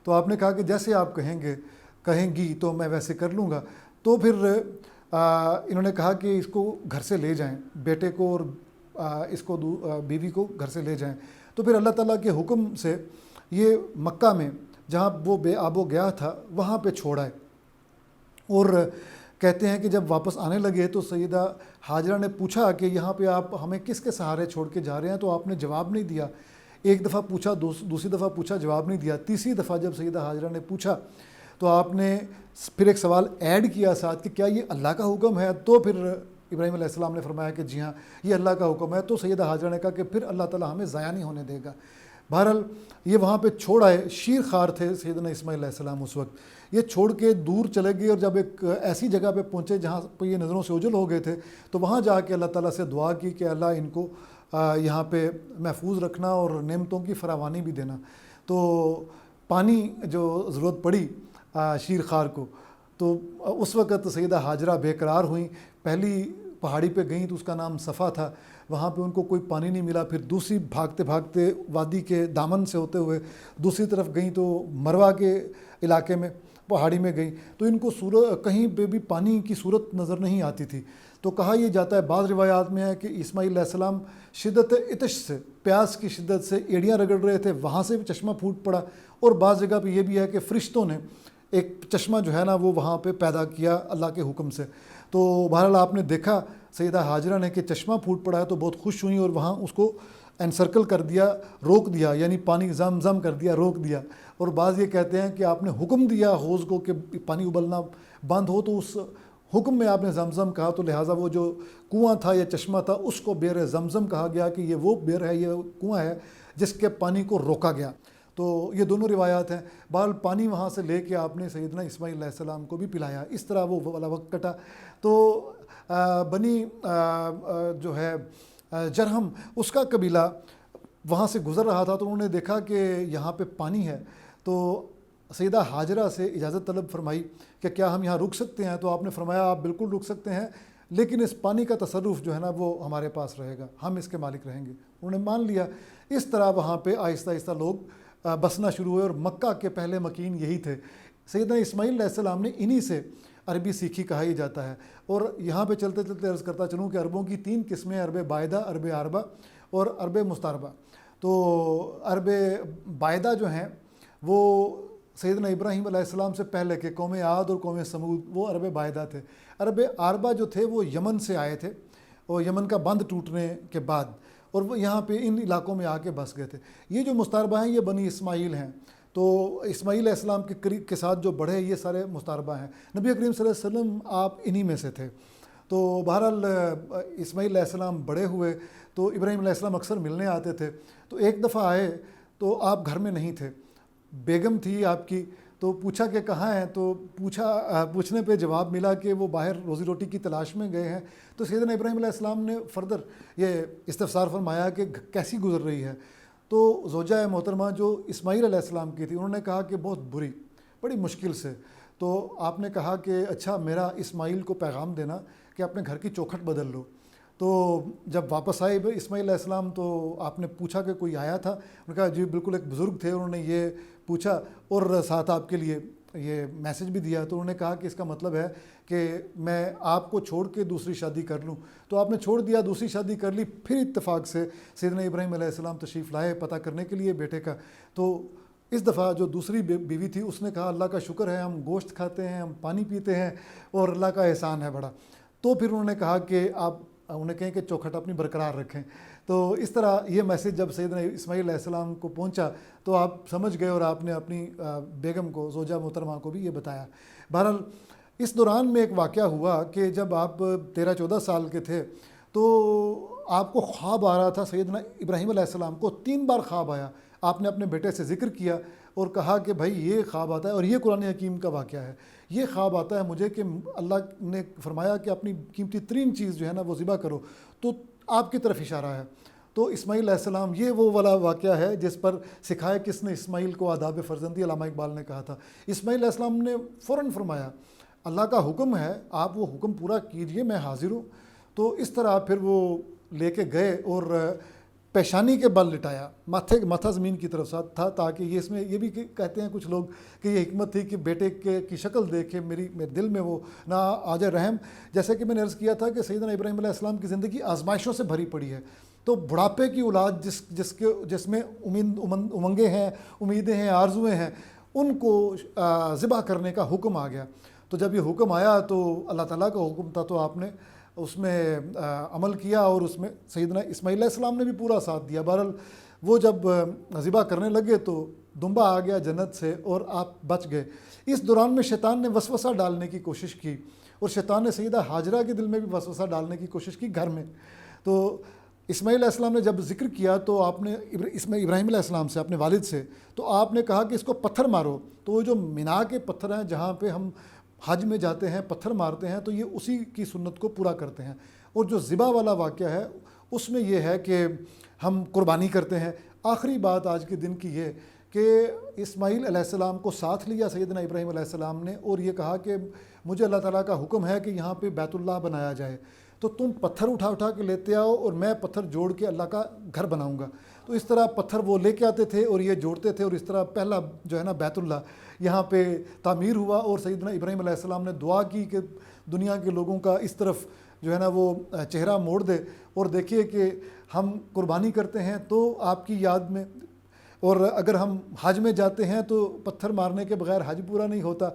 [SPEAKER 5] تو آپ نے کہا کہ جیسے آپ کہیں گی تو میں ویسے کر لوں گا. تو پھر انہوں نے کہا کہ اس کو گھر سے لے جائیں, بیٹے کو اور اس کو بیوی کو گھر سے لے جائیں. تو پھر اللہ تعالیٰ کے حکم سے یہ مکہ میں جہاں وہ بے آب و گیا تھا وہاں پہ چھوڑ آئے. اور کہتے ہیں کہ جب واپس آنے لگے تو سیدہ ہاجرہ نے پوچھا کہ یہاں پہ آپ ہمیں کس کے سہارے چھوڑ کے جا رہے ہیں, تو آپ نے جواب نہیں دیا. ایک دفعہ پوچھا, دوسری دفعہ پوچھا, جواب نہیں دیا. تیسری دفعہ جب سیدہ ہاجرہ نے پوچھا تو آپ نے پھر ایک سوال ایڈ کیا ساتھ کہ کیا یہ اللہ کا حکم ہے؟ تو پھر ابراہیم علیہ السلام نے فرمایا کہ جی ہاں یہ اللہ کا حکم ہے. تو سیدہ ہاجرہ نے کہا کہ پھر اللہ تعالیٰ ہمیں ضائع نہیں ہونے دے گا. بہرحال یہ وہاں پہ چھوڑ آئے. شیر خوار تھے سیدنا اسماعیل علیہ السلام اس وقت. یہ چھوڑ کے دور چلے گئے اور جب ایک ایسی جگہ پہ پہنچے جہاں پہ یہ نظروں سے اوجھل ہو گئے تھے تو وہاں جا کے اللہ تعالیٰ سے دعا کی کہ اللہ ان کو یہاں پہ محفوظ رکھنا اور نعمتوں کی فراوانی بھی دینا. تو پانی جو ضرورت پڑی شیر خوار کو تو اس وقت سیدہ ہاجرہ بے قرار ہوئیں. پہلی پہاڑی پہ گئیں تو اس کا نام صفا تھا, وہاں پہ ان کو کوئی پانی نہیں ملا. پھر دوسری بھاگتے بھاگتے وادی کے دامن سے ہوتے ہوئے دوسری طرف گئیں تو مروہ کے علاقے میں پہاڑی میں گئیں تو ان کو کہیں پہ بھی پانی کی صورت نظر نہیں آتی تھی. تو کہا یہ جاتا ہے, بعض روایات میں ہے کہ اسماعیل علیہ السلام شدت عطش سے, پیاس کی شدت سے ایڑیاں رگڑ رہے تھے, وہاں سے بھی چشمہ پھوٹ پڑا. اور بعض جگہ پہ یہ بھی ہے کہ فرشتوں نے ایک چشمہ جو ہے نا وہ وہاں پہ پیدا کیا اللہ کے حکم سے. تو بہرحال آپ نے دیکھا سیدہ ہاجرہ نے کہ چشمہ پھوٹ پڑا ہے تو بہت خوش ہوئیں اور وہاں اس کو انسرکل کر دیا, روک دیا, یعنی پانی زم زم کر دیا, روک دیا. اور بعض یہ کہتے ہیں کہ آپ نے حکم دیا حوض کو کہ پانی ابلنا بند ہو, تو اس حکم میں آپ نے زمزم کہا, تو لہٰذا وہ جو کنواں تھا یا چشمہ تھا اس کو بئر زمزم کہا گیا کہ یہ وہ بئر ہے, یہ کنواں ہے جس کے پانی کو روکا گیا. تو یہ دونوں روایات ہیں. بہرحال پانی وہاں سے لے کے آپ نے سیدنا اسماعیل علیہ السلام کو بھی پلایا. اس طرح وہ والا وقت کٹا. تو بنی جو ہے جرہم اس کا قبیلہ وہاں سے گزر رہا تھا تو انہوں نے دیکھا کہ یہاں پہ پانی ہے. تو سیدہ ہاجرہ سے اجازت طلب فرمائی کہ کیا ہم یہاں رک سکتے ہیں؟ تو آپ نے فرمایا آپ بالکل رک سکتے ہیں, لیکن اس پانی کا تصرف جو ہے نا وہ ہمارے پاس رہے گا, ہم اس کے مالک رہیں گے. انہوں نے مان لیا. اس طرح وہاں پہ آہستہ آہستہ لوگ بسنا شروع ہوئے اور مکہ کے پہلے مکین یہی تھے. سیدنا اسماعیل علیہ السلام نے انہی سے عربی سیکھی کہا ہی جاتا ہے. اور یہاں پہ چلتے چلتے عرض کرتا چلوں کہ عربوں کی 3 قسمیں, عرب بائدہ, عرب عربہ اور عرب مستعربہ. تو عرب بائدہ جو ہیں وہ سیدنا ابراہیم علیہ السلام سے پہلے کے قوم عاد اور قوم سمود وہ عرب بائدہ تھے. عرب عربہ جو تھے وہ یمن سے آئے تھے اور یمن کا بند ٹوٹنے کے بعد, اور وہ یہاں پہ ان علاقوں میں آ کے بس گئے تھے. یہ جو مستعربہ ہیں یہ بنی اسماعیل ہیں. تو اسماعیل علیہ السلام کے ساتھ جو بڑھے یہ سارے مستعربہ ہیں. نبی کریم صلی اللہ علیہ وسلم آپ انہی میں سے تھے. تو بہرحال اسماعیل علیہ السلام بڑے ہوئے تو ابراہیم علیہ السلام اکثر ملنے آتے تھے. تو ایک دفعہ آئے تو آپ گھر میں نہیں تھے, بیگم تھی آپ کی. تو پوچھا کہ کہاں ہیں؟ تو پوچھنے پہ جواب ملا کہ وہ باہر روزی روٹی کی تلاش میں گئے ہیں. تو سیدنا ابراہیم علیہ السلام نے فردر یہ استفسار فرمایا کہ کیسی گزر رہی ہے؟ تو زوجہ محترمہ جو اسماعیل علیہ السلام کی تھی انہوں نے کہا کہ بہت بری, بڑی مشکل سے. تو آپ نے کہا کہ اچھا میرا اسماعیل کو پیغام دینا کہ اپنے گھر کی چوکھٹ بدل لو. تو جب واپس آئے اسماعیل علیہ السلام تو آپ نے پوچھا کہ کوئی آیا تھا؟ انہوں نے کہا جی بالکل ایک بزرگ تھے, انہوں نے یہ پوچھا اور ساتھ آپ کے لیے یہ میسج بھی دیا. تو انہوں نے کہا کہ اس کا مطلب ہے کہ میں آپ کو چھوڑ کے دوسری شادی کر لوں. تو آپ نے چھوڑ دیا, دوسری شادی کر لی. پھر اتفاق سے سیدنا ابراہیم علیہ السلام تشریف لائے پتہ کرنے کے لیے بیٹے کا. تو اس دفعہ جو دوسری بیوی تھی اس نے کہا اللہ کا شکر ہے, ہم گوشت کھاتے ہیں, ہم پانی پیتے ہیں اور اللہ کا احسان ہے بڑا. تو پھر انہوں نے کہا کہ آپ انہیں کہیں کہ چوکھٹ اپنی برقرار رکھیں. تو اس طرح یہ میسج جب سیدنا اسماعیل علیہ السلام کو پہنچا تو آپ سمجھ گئے اور آپ نے اپنی بیگم کو, زوجہ محترمہ کو بھی یہ بتایا. بہرحال اس دوران میں ایک واقعہ ہوا کہ جب آپ 13-14 سال کے تھے تو آپ کو خواب آ رہا تھا سیدنا ابراہیم علیہ السلام کو 3 بار خواب آیا. آپ نے اپنے بیٹے سے ذکر کیا اور کہا کہ بھائی یہ خواب آتا ہے اور یہ قرآن حکیم کا واقعہ ہے, یہ خواب آتا ہے مجھے کہ اللہ نے فرمایا کہ اپنی قیمتی ترین چیز جو ہے نا وہ ذبح کرو, تو آپ کی طرف اشارہ ہے. تو اسماعیل علیہ السلام یہ وہ والا واقعہ ہے جس پر سکھایا کس نے اسماعیل کو آداب فرزندی, علامہ اقبال نے کہا تھا. اسماعیل علیہ السلام نے فوراً فرمایا اللہ کا حکم ہے, آپ وہ حکم پورا کیجئے, میں حاضر ہوں. تو اس طرح پھر وہ لے کے گئے اور پیشانی کے بل لٹایا, ماتھا زمین کی طرف تھا, تاکہ یہ اس میں یہ بھی کہتے ہیں کچھ لوگ کہ یہ حکمت تھی کہ بیٹے کی شکل دیکھ کے میرے دل میں وہ نہ آ جائے رحم. جیسے کہ میں نے عرض کیا تھا کہ سیدنا ابراہیم علیہ السلام کی زندگی آزمائشوں سے بھری پڑی ہے, تو بڑھاپے کی اولاد جس میں امنگیں ہیں, امیدیں ہیں, آرزویں ہیں, ان کو ذبح کرنے کا حکم آ گیا. تو جب یہ حکم آیا تو اللہ تعالیٰ کا حکم تھا, تو آپ نے اس میں عمل کیا اور اس میں سیدنا اسماعیل علیہ السلام نے بھی پورا ساتھ دیا. بہرحال وہ جب ذبح کرنے لگے تو دمبا آ گیا جنت سے اور آپ بچ گئے. اس دوران میں شیطان نے وسوسہ ڈالنے کی کوشش کی, اور شیطان نے سیدہ ہاجرہ کے دل میں بھی وسوسہ ڈالنے کی کوشش کی گھر میں. تو اسماعیل علیہ السلام نے جب ذکر کیا تو آپ نے ابراہیم علیہ السلام سے, اپنے والد سے, تو آپ نے کہا کہ اس کو پتھر مارو. تو وہ جو مینا کے پتھر ہیں جہاں پہ ہم حج میں جاتے ہیں پتھر مارتے ہیں, تو یہ اسی کی سنت کو پورا کرتے ہیں. اور جو ذبح والا واقعہ ہے اس میں یہ ہے کہ ہم قربانی کرتے ہیں. آخری بات آج کے دن کی یہ کہ اسماعیل علیہ السلام کو ساتھ لیا سیدنا ابراہیم علیہ السلام نے, اور یہ کہا کہ مجھے اللہ تعالیٰ کا حکم ہے کہ یہاں پہ بیت اللہ بنایا جائے, تو تم پتھر اٹھا کے لیتے آؤ اور میں پتھر جوڑ کے اللہ کا گھر بناؤں گا. تو اس طرح پتھر وہ لے کے آتے تھے اور یہ جوڑتے تھے, اور اس طرح پہلا جو ہے نا بیت اللہ یہاں پہ تعمیر ہوا. اور سیدنا ابراہیم علیہ السلام نے دعا کی کہ دنیا کے لوگوں کا اس طرف جو ہے نا وہ چہرہ موڑ دے, اور دیکھیے کہ ہم قربانی کرتے ہیں تو آپ کی یاد میں, اور اگر ہم حج میں جاتے ہیں تو پتھر مارنے کے بغیر حج پورا نہیں ہوتا,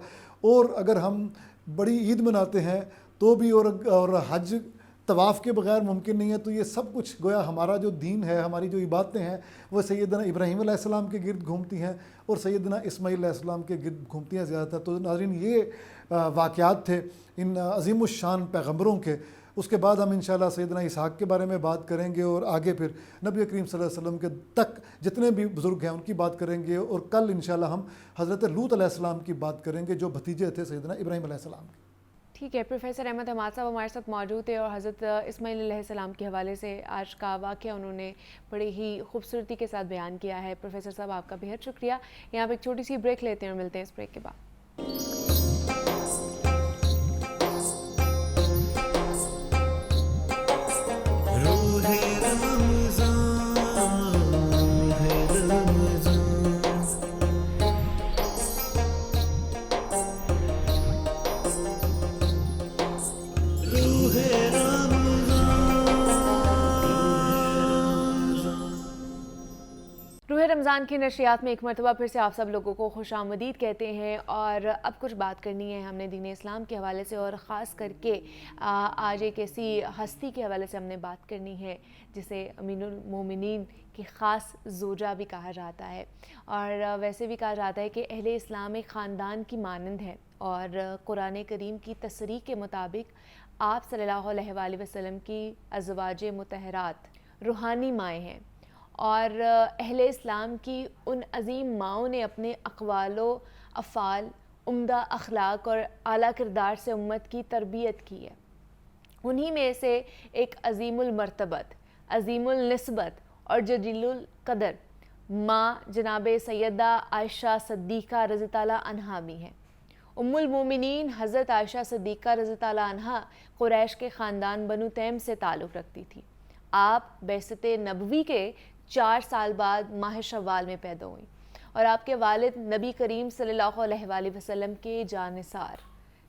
[SPEAKER 5] اور اگر ہم بڑی عید مناتے ہیں تو بھی, اور حج طواف کے بغیر ممکن نہیں ہے. تو یہ سب کچھ گویا ہمارا جو دین ہے, ہماری جو عبادتیں ہیں وہ سیدنا ابراہیم علیہ السلام کے گرد گھومتی ہیں اور سیدنا اسماعیل علیہ السلام کے گرد گھومتی ہیں زیادہ تر. تو ناظرین یہ واقعات تھے ان عظیم الشان پیغمبروں کے. اس کے بعد ہم انشاءاللہ سیدنا اسحاق کے بارے میں بات کریں گے, اور آگے پھر نبی کریم صلی اللہ علیہ وسلم کے تک جتنے بھی بزرگ ہیں ان کی بات کریں گے, اور کل انشاءاللہ ہم حضرت لوط علیہ السلام کی بات کریں گے جو بھتیجے تھے سیدنا ابراہیم علیہ السلام کے.
[SPEAKER 2] ٹھیک ہے, پروفیسر احمد حماد صاحب ہمارے ساتھ موجود تھے, اور حضرت اسماعیل علیہ السلام کے حوالے سے آج کا واقعہ انہوں نے بڑی ہی خوبصورتی کے ساتھ بیان کیا ہے. پروفیسر صاحب آپ کا بہت شکریہ. یہاں پہ ایک چھوٹی سی بریک لیتے ہیں اور ملتے ہیں اس بریک کے بعد. رمضان کی نشریات میں ایک مرتبہ پھر سے آپ سب لوگوں کو خوش آمدید کہتے ہیں, اور اب کچھ بات کرنی ہے ہم نے دین اسلام کے حوالے سے, اور خاص کر کے آج ایک ایسی ہستی کے حوالے سے ہم نے بات کرنی ہے جسے امین المومنین کی خاص زوجہ بھی کہا جاتا ہے, اور ویسے بھی کہا جاتا ہے کہ اہل اسلام ایک خاندان کی مانند ہے, اور قرآن کریم کی تصریح کے مطابق آپ صلی اللہ علیہ وآلہ وسلم کی ازواج مطہرات روحانی مائیں ہیں, اور اہل اسلام کی ان عظیم ماؤں نے اپنے اقوال و افعال, عمدہ اخلاق اور اعلیٰ کردار سے امت کی تربیت کی ہے. انہی میں سے ایک عظیم المرتبت, عظیم النسبت اور جلیل القدر ماں جناب سیدہ عائشہ صدیقہ رضی اللہ عنہا بھی ہیں. ام المومنین حضرت عائشہ صدیقہ رضی اللہ عنہا قریش کے خاندان بنو تیم سے تعلق رکھتی تھی. آپ بعثت نبوی کے 4 سال بعد ماہ شوال میں پیدا ہوئیں, اور آپ کے والد نبی کریم صلی اللہ علیہ وآلہ وسلم کے جانثار,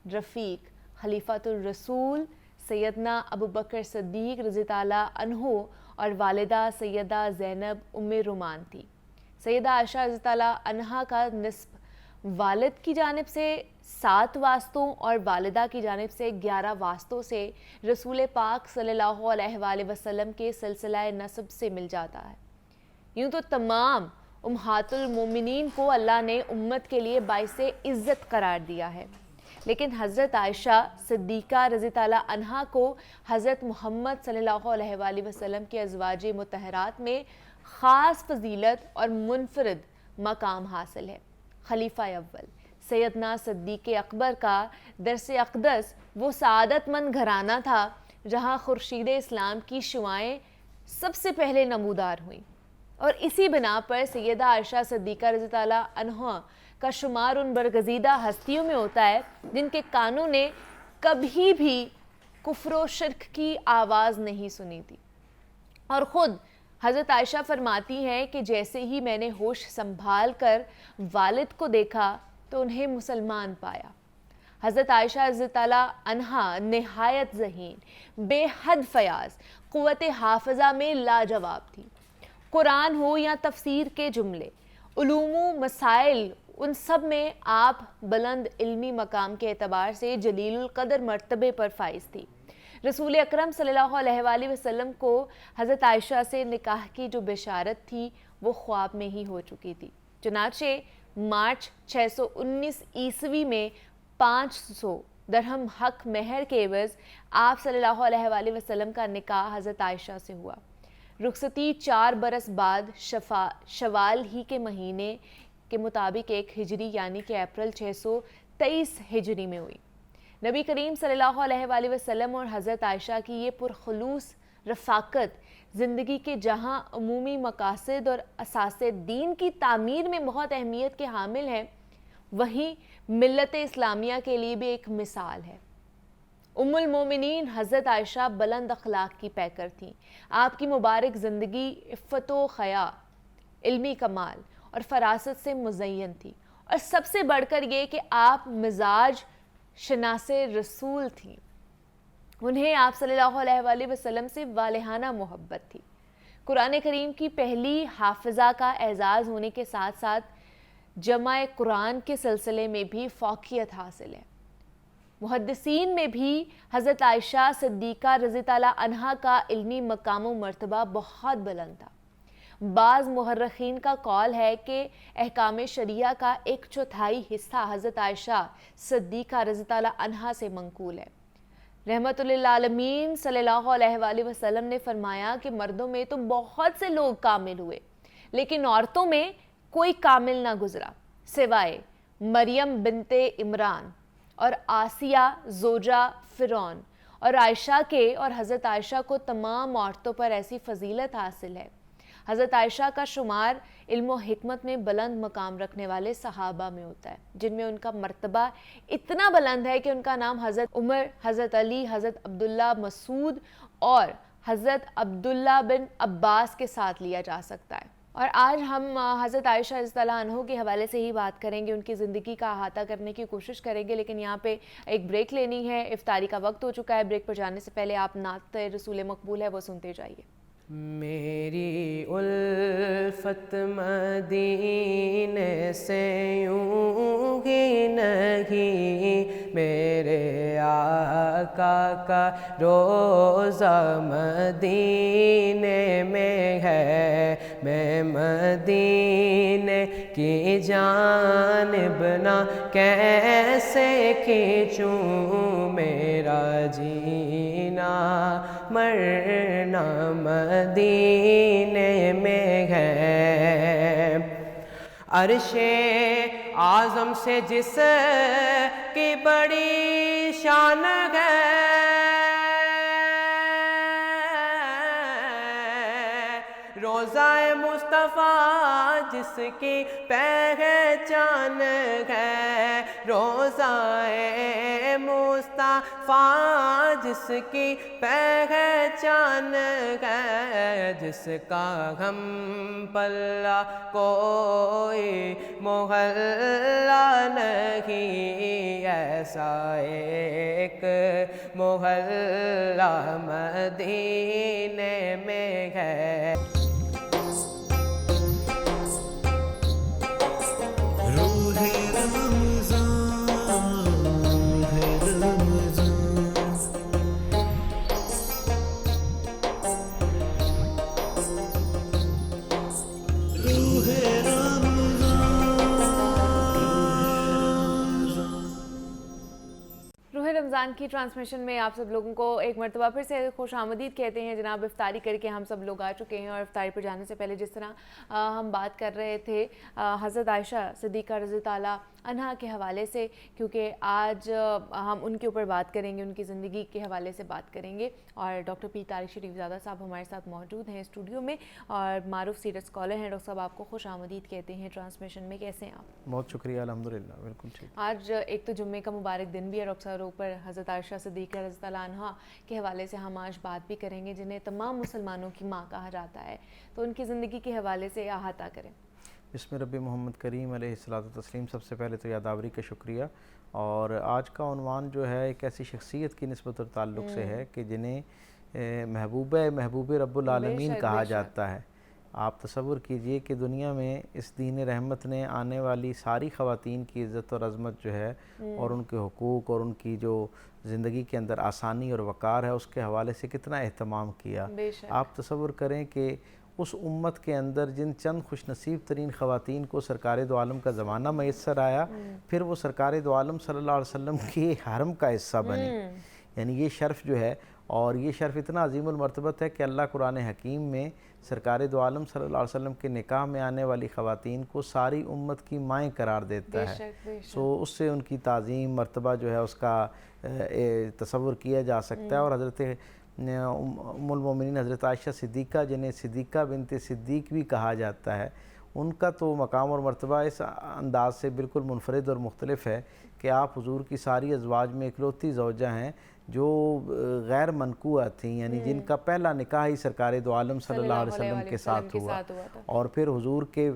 [SPEAKER 2] رفیق, خلیفۃ الرسول سیدنا ابو بکر صدیق رضی اللہ عنہ, اور والدہ سیدہ زینب ام رومان تھی. سیدہ عائشہ رضی اللہ عنہا کا نسب والد کی جانب سے 7 واسطوں اور والدہ کی جانب سے 11 واسطوں سے رسول پاک صلی اللہ علیہ وآلہ وسلم کے سلسلہ نسب سے مل جاتا ہے. یوں تو تمام امہات المومنین کو اللہ نے امت کے لیے باعث عزت قرار دیا ہے, لیکن حضرت عائشہ صدیقہ رضی تعالیٰ عنہا کو حضرت محمد صلی اللہ علیہ وآلہ وسلم کے ازواج مطہرات میں خاص فضیلت اور منفرد مقام حاصل ہے۔ خلیفہ اول سیدنا صدیق اکبر کا درس اقدس وہ سعادت مند گھرانہ تھا جہاں خورشید اسلام کی شعائیں سب سے پہلے نمودار ہوئیں، اور اسی بنا پر سیدہ عائشہ صدیقہ رضی تعالیٰ عنہا کا شمار ان برگزیدہ ہستیوں میں ہوتا ہے جن کے کانوں نے کبھی بھی کفر و شرک کی آواز نہیں سنی تھی۔ اور خود حضرت عائشہ فرماتی ہیں کہ جیسے ہی میں نے ہوش سنبھال کر والد کو دیکھا تو انہیں مسلمان پایا۔ حضرت عائشہ رضی تعالیٰ عنہا نہایت ذہین، بے حد فیاض، قوت حافظہ میں لاجواب تھی۔ قرآن ہو یا تفسیر کے جملے، علوم و مسائل، ان سب میں آپ بلند علمی مقام کے اعتبار سے جلیل القدر مرتبے پر فائز تھی۔ رسول اکرم صلی اللہ علیہ وآلہ وسلم کو حضرت عائشہ سے نکاح کی جو بشارت تھی وہ خواب میں ہی ہو چکی تھی۔ چنانچہ مارچ 619 عیسوی میں 500 درہم حق مہر کے عوض آپ صلی اللہ علیہ وآلہ وسلم کا نکاح حضرت عائشہ سے ہوا۔ رخصتی 4 برس بعد شوال ہی کے مہینے کے مطابق 1 ہجری یعنی کہ اپریل 623 ہجری میں ہوئی۔ نبی کریم صلی اللہ علیہ وآلہ وسلم اور حضرت عائشہ کی یہ پرخلوص رفاقت زندگی کے جہاں عمومی مقاصد اور اساس دین کی تعمیر میں بہت اہمیت کے حامل ہیں، وہیں ملت اسلامیہ کے لیے بھی ایک مثال ہے۔ ام المومنین حضرت عائشہ بلند اخلاق کی پیکر تھیں۔ آپ کی مبارک زندگی عفت و حیا، علمی کمال اور فراست سے مزین تھی، اور سب سے بڑھ کر یہ کہ آپ مزاج شناس رسول تھیں۔ انہیں آپ صلی اللہ علیہ وآلہ وسلم سے والہانہ محبت تھی۔ قرآن کریم کی پہلی حافظہ کا اعزاز ہونے کے ساتھ ساتھ جمع قرآن کے سلسلے میں بھی فوقیت حاصل ہے۔ محدثین میں بھی حضرت عائشہ صدیقہ رضی تعالیٰ عنہا کا علمی مقام و مرتبہ بہت بلند تھا۔ بعض محرخین کا قول ہے کہ احکام شریعہ کا 1/4 حصہ حضرت عائشہ صدیقہ رضی تعالیٰ عنہا سے منقول ہے۔ رحمت للعالمین صلی اللہ علیہ وآلہ وسلم نے فرمایا کہ مردوں میں تو بہت سے لوگ کامل ہوئے، لیکن عورتوں میں کوئی کامل نہ گزرا سوائے مریم بنت عمران اور آسیہ زوجہ فرعون اور عائشہ کے، اور حضرت عائشہ کو تمام عورتوں پر ایسی فضیلت حاصل ہے۔ حضرت عائشہ کا شمار علم و حکمت میں بلند مقام رکھنے والے صحابہ میں ہوتا ہے، جن میں ان کا مرتبہ اتنا بلند ہے کہ ان کا نام حضرت عمر، حضرت علی، حضرت عبداللہ مسعود اور حضرت عبداللہ بن عباس کے ساتھ لیا جا سکتا ہے۔ اور آج ہم حضرت عائشہ رضی اللہ عنہ کے حوالے سے ہی بات کریں گے، ان کی زندگی کا احاطہ کرنے کی کوشش کریں گے، لیکن یہاں پہ ایک بریک لینی ہے، افطاری کا وقت ہو چکا ہے۔ بریک پر جانے سے پہلے آپ نعت رسول مقبول ہے وہ سنتے جائیے۔
[SPEAKER 1] میری الفت مدینے سے یوں ہی نہیں، میرے آقا کا روضہ مدینے میں ہے، میں مدینے کی جانب نہ کیسے کھینچوں، میرا جینا مرنا مدینے میں ہے۔ عرش اعظم سے جس کی بڑی شان ہے، روضہ مصطفیٰ جس کی پہچان ہے، روضہ مصطفیٰ جس کی پہچان ہے، جس کا ہم پلہ کوئی محلہ نہیں، ایسا ایک محلہ مدینے میں ہے۔
[SPEAKER 2] رمضان کی ٹرانسمیشن میں آپ سب لوگوں کو ایک مرتبہ پھر سے خوش آمدید کہتے ہیں جناب. افطاری کر کے ہم سب لوگ آ چکے ہیں, اور افطاری پر جانے سے پہلے جس طرح ہم بات کر رہے تھے حضرت عائشہ صدیقہ رضی تعالیٰ عنہا کے حوالے سے, کیونکہ آج ہم ان کے اوپر بات کریں گے, ان کی زندگی کے حوالے سے بات کریں گے, اور ڈاکٹر پیر طارق شریف زادہ صاحب ہمارے ساتھ موجود ہیں اسٹوڈیو میں, اور معروف سیرت اسکالر ہیں. ڈاکٹر صاحب آپ کو خوش آمدید کہتے ہیں ٹرانسمیشن میں. کیسے ہیں آپ؟
[SPEAKER 6] بہت شکریہ, الحمدللہ بالکل ٹھیک.
[SPEAKER 2] آج ایک تو جمعے کا مبارک دن بھی ہے ڈاکٹر صاحب, اوپر حضرت عائشہ صدیقہ رضی اللہ عنہا کے حوالے سے ہم آج بات بھی کریں گے, جنہیں تمام مسلمانوں کی ماں کہا جاتا ہے, تو ان کی زندگی کے حوالے سے احاطہ کریں.
[SPEAKER 6] بسم رب محمد کریم علیہ الصلوۃ والتسلیم. سب سے پہلے تو یادآوری کا شکریہ. اور آج کا عنوان جو ہے ایک ایسی شخصیت کی نسبت اور تعلق سے ہے کہ جنہیں محبوب رب العالمین کہا جاتا ہے. آپ تصور کیجئے کہ دنیا میں اس دین رحمت نے آنے والی ساری خواتین کی عزت اور عظمت جو ہے, اور ان کے حقوق اور ان کی جو زندگی کے اندر آسانی اور وقار ہے, اس کے حوالے سے کتنا اہتمام کیا. آپ تصور کریں کہ اس امت کے اندر جن چند خوش نصیب ترین خواتین کو سرکار دو عالم کا زمانہ میسر آیا, پھر وہ سرکار دو عالم صلی اللہ علیہ وسلم کی حرم کا حصہ بنی. یعنی یہ شرف جو ہے, اور یہ شرف اتنا عظیم المرتبت ہے کہ اللہ قرآن حکیم میں سرکار دو عالم صلی اللہ علیہ وسلم کے نکاح میں آنے والی خواتین کو ساری امت کی مائیں قرار دیتا ہے. سو اس سے ان کی تعظیم مرتبہ جو ہے اس کا تصور کیا جا سکتا ہے. اور حضرت ام المومنین حضرت عائشہ صدیقہ, جنہیں صدیقہ بنت صدیق بھی کہا جاتا ہے, ان کا تو مقام اور مرتبہ اس انداز سے بالکل منفرد اور مختلف ہے کہ آپ حضور کی ساری ازواج میں اکلوتی زوجہ ہیں جو غیر منکوحہ تھیں, یعنی جن کا پہلا نکاح ہی سرکار دو عالم صلی اللہ علیہ وسلم کے ساتھ ہوا, اور پھر حضور کے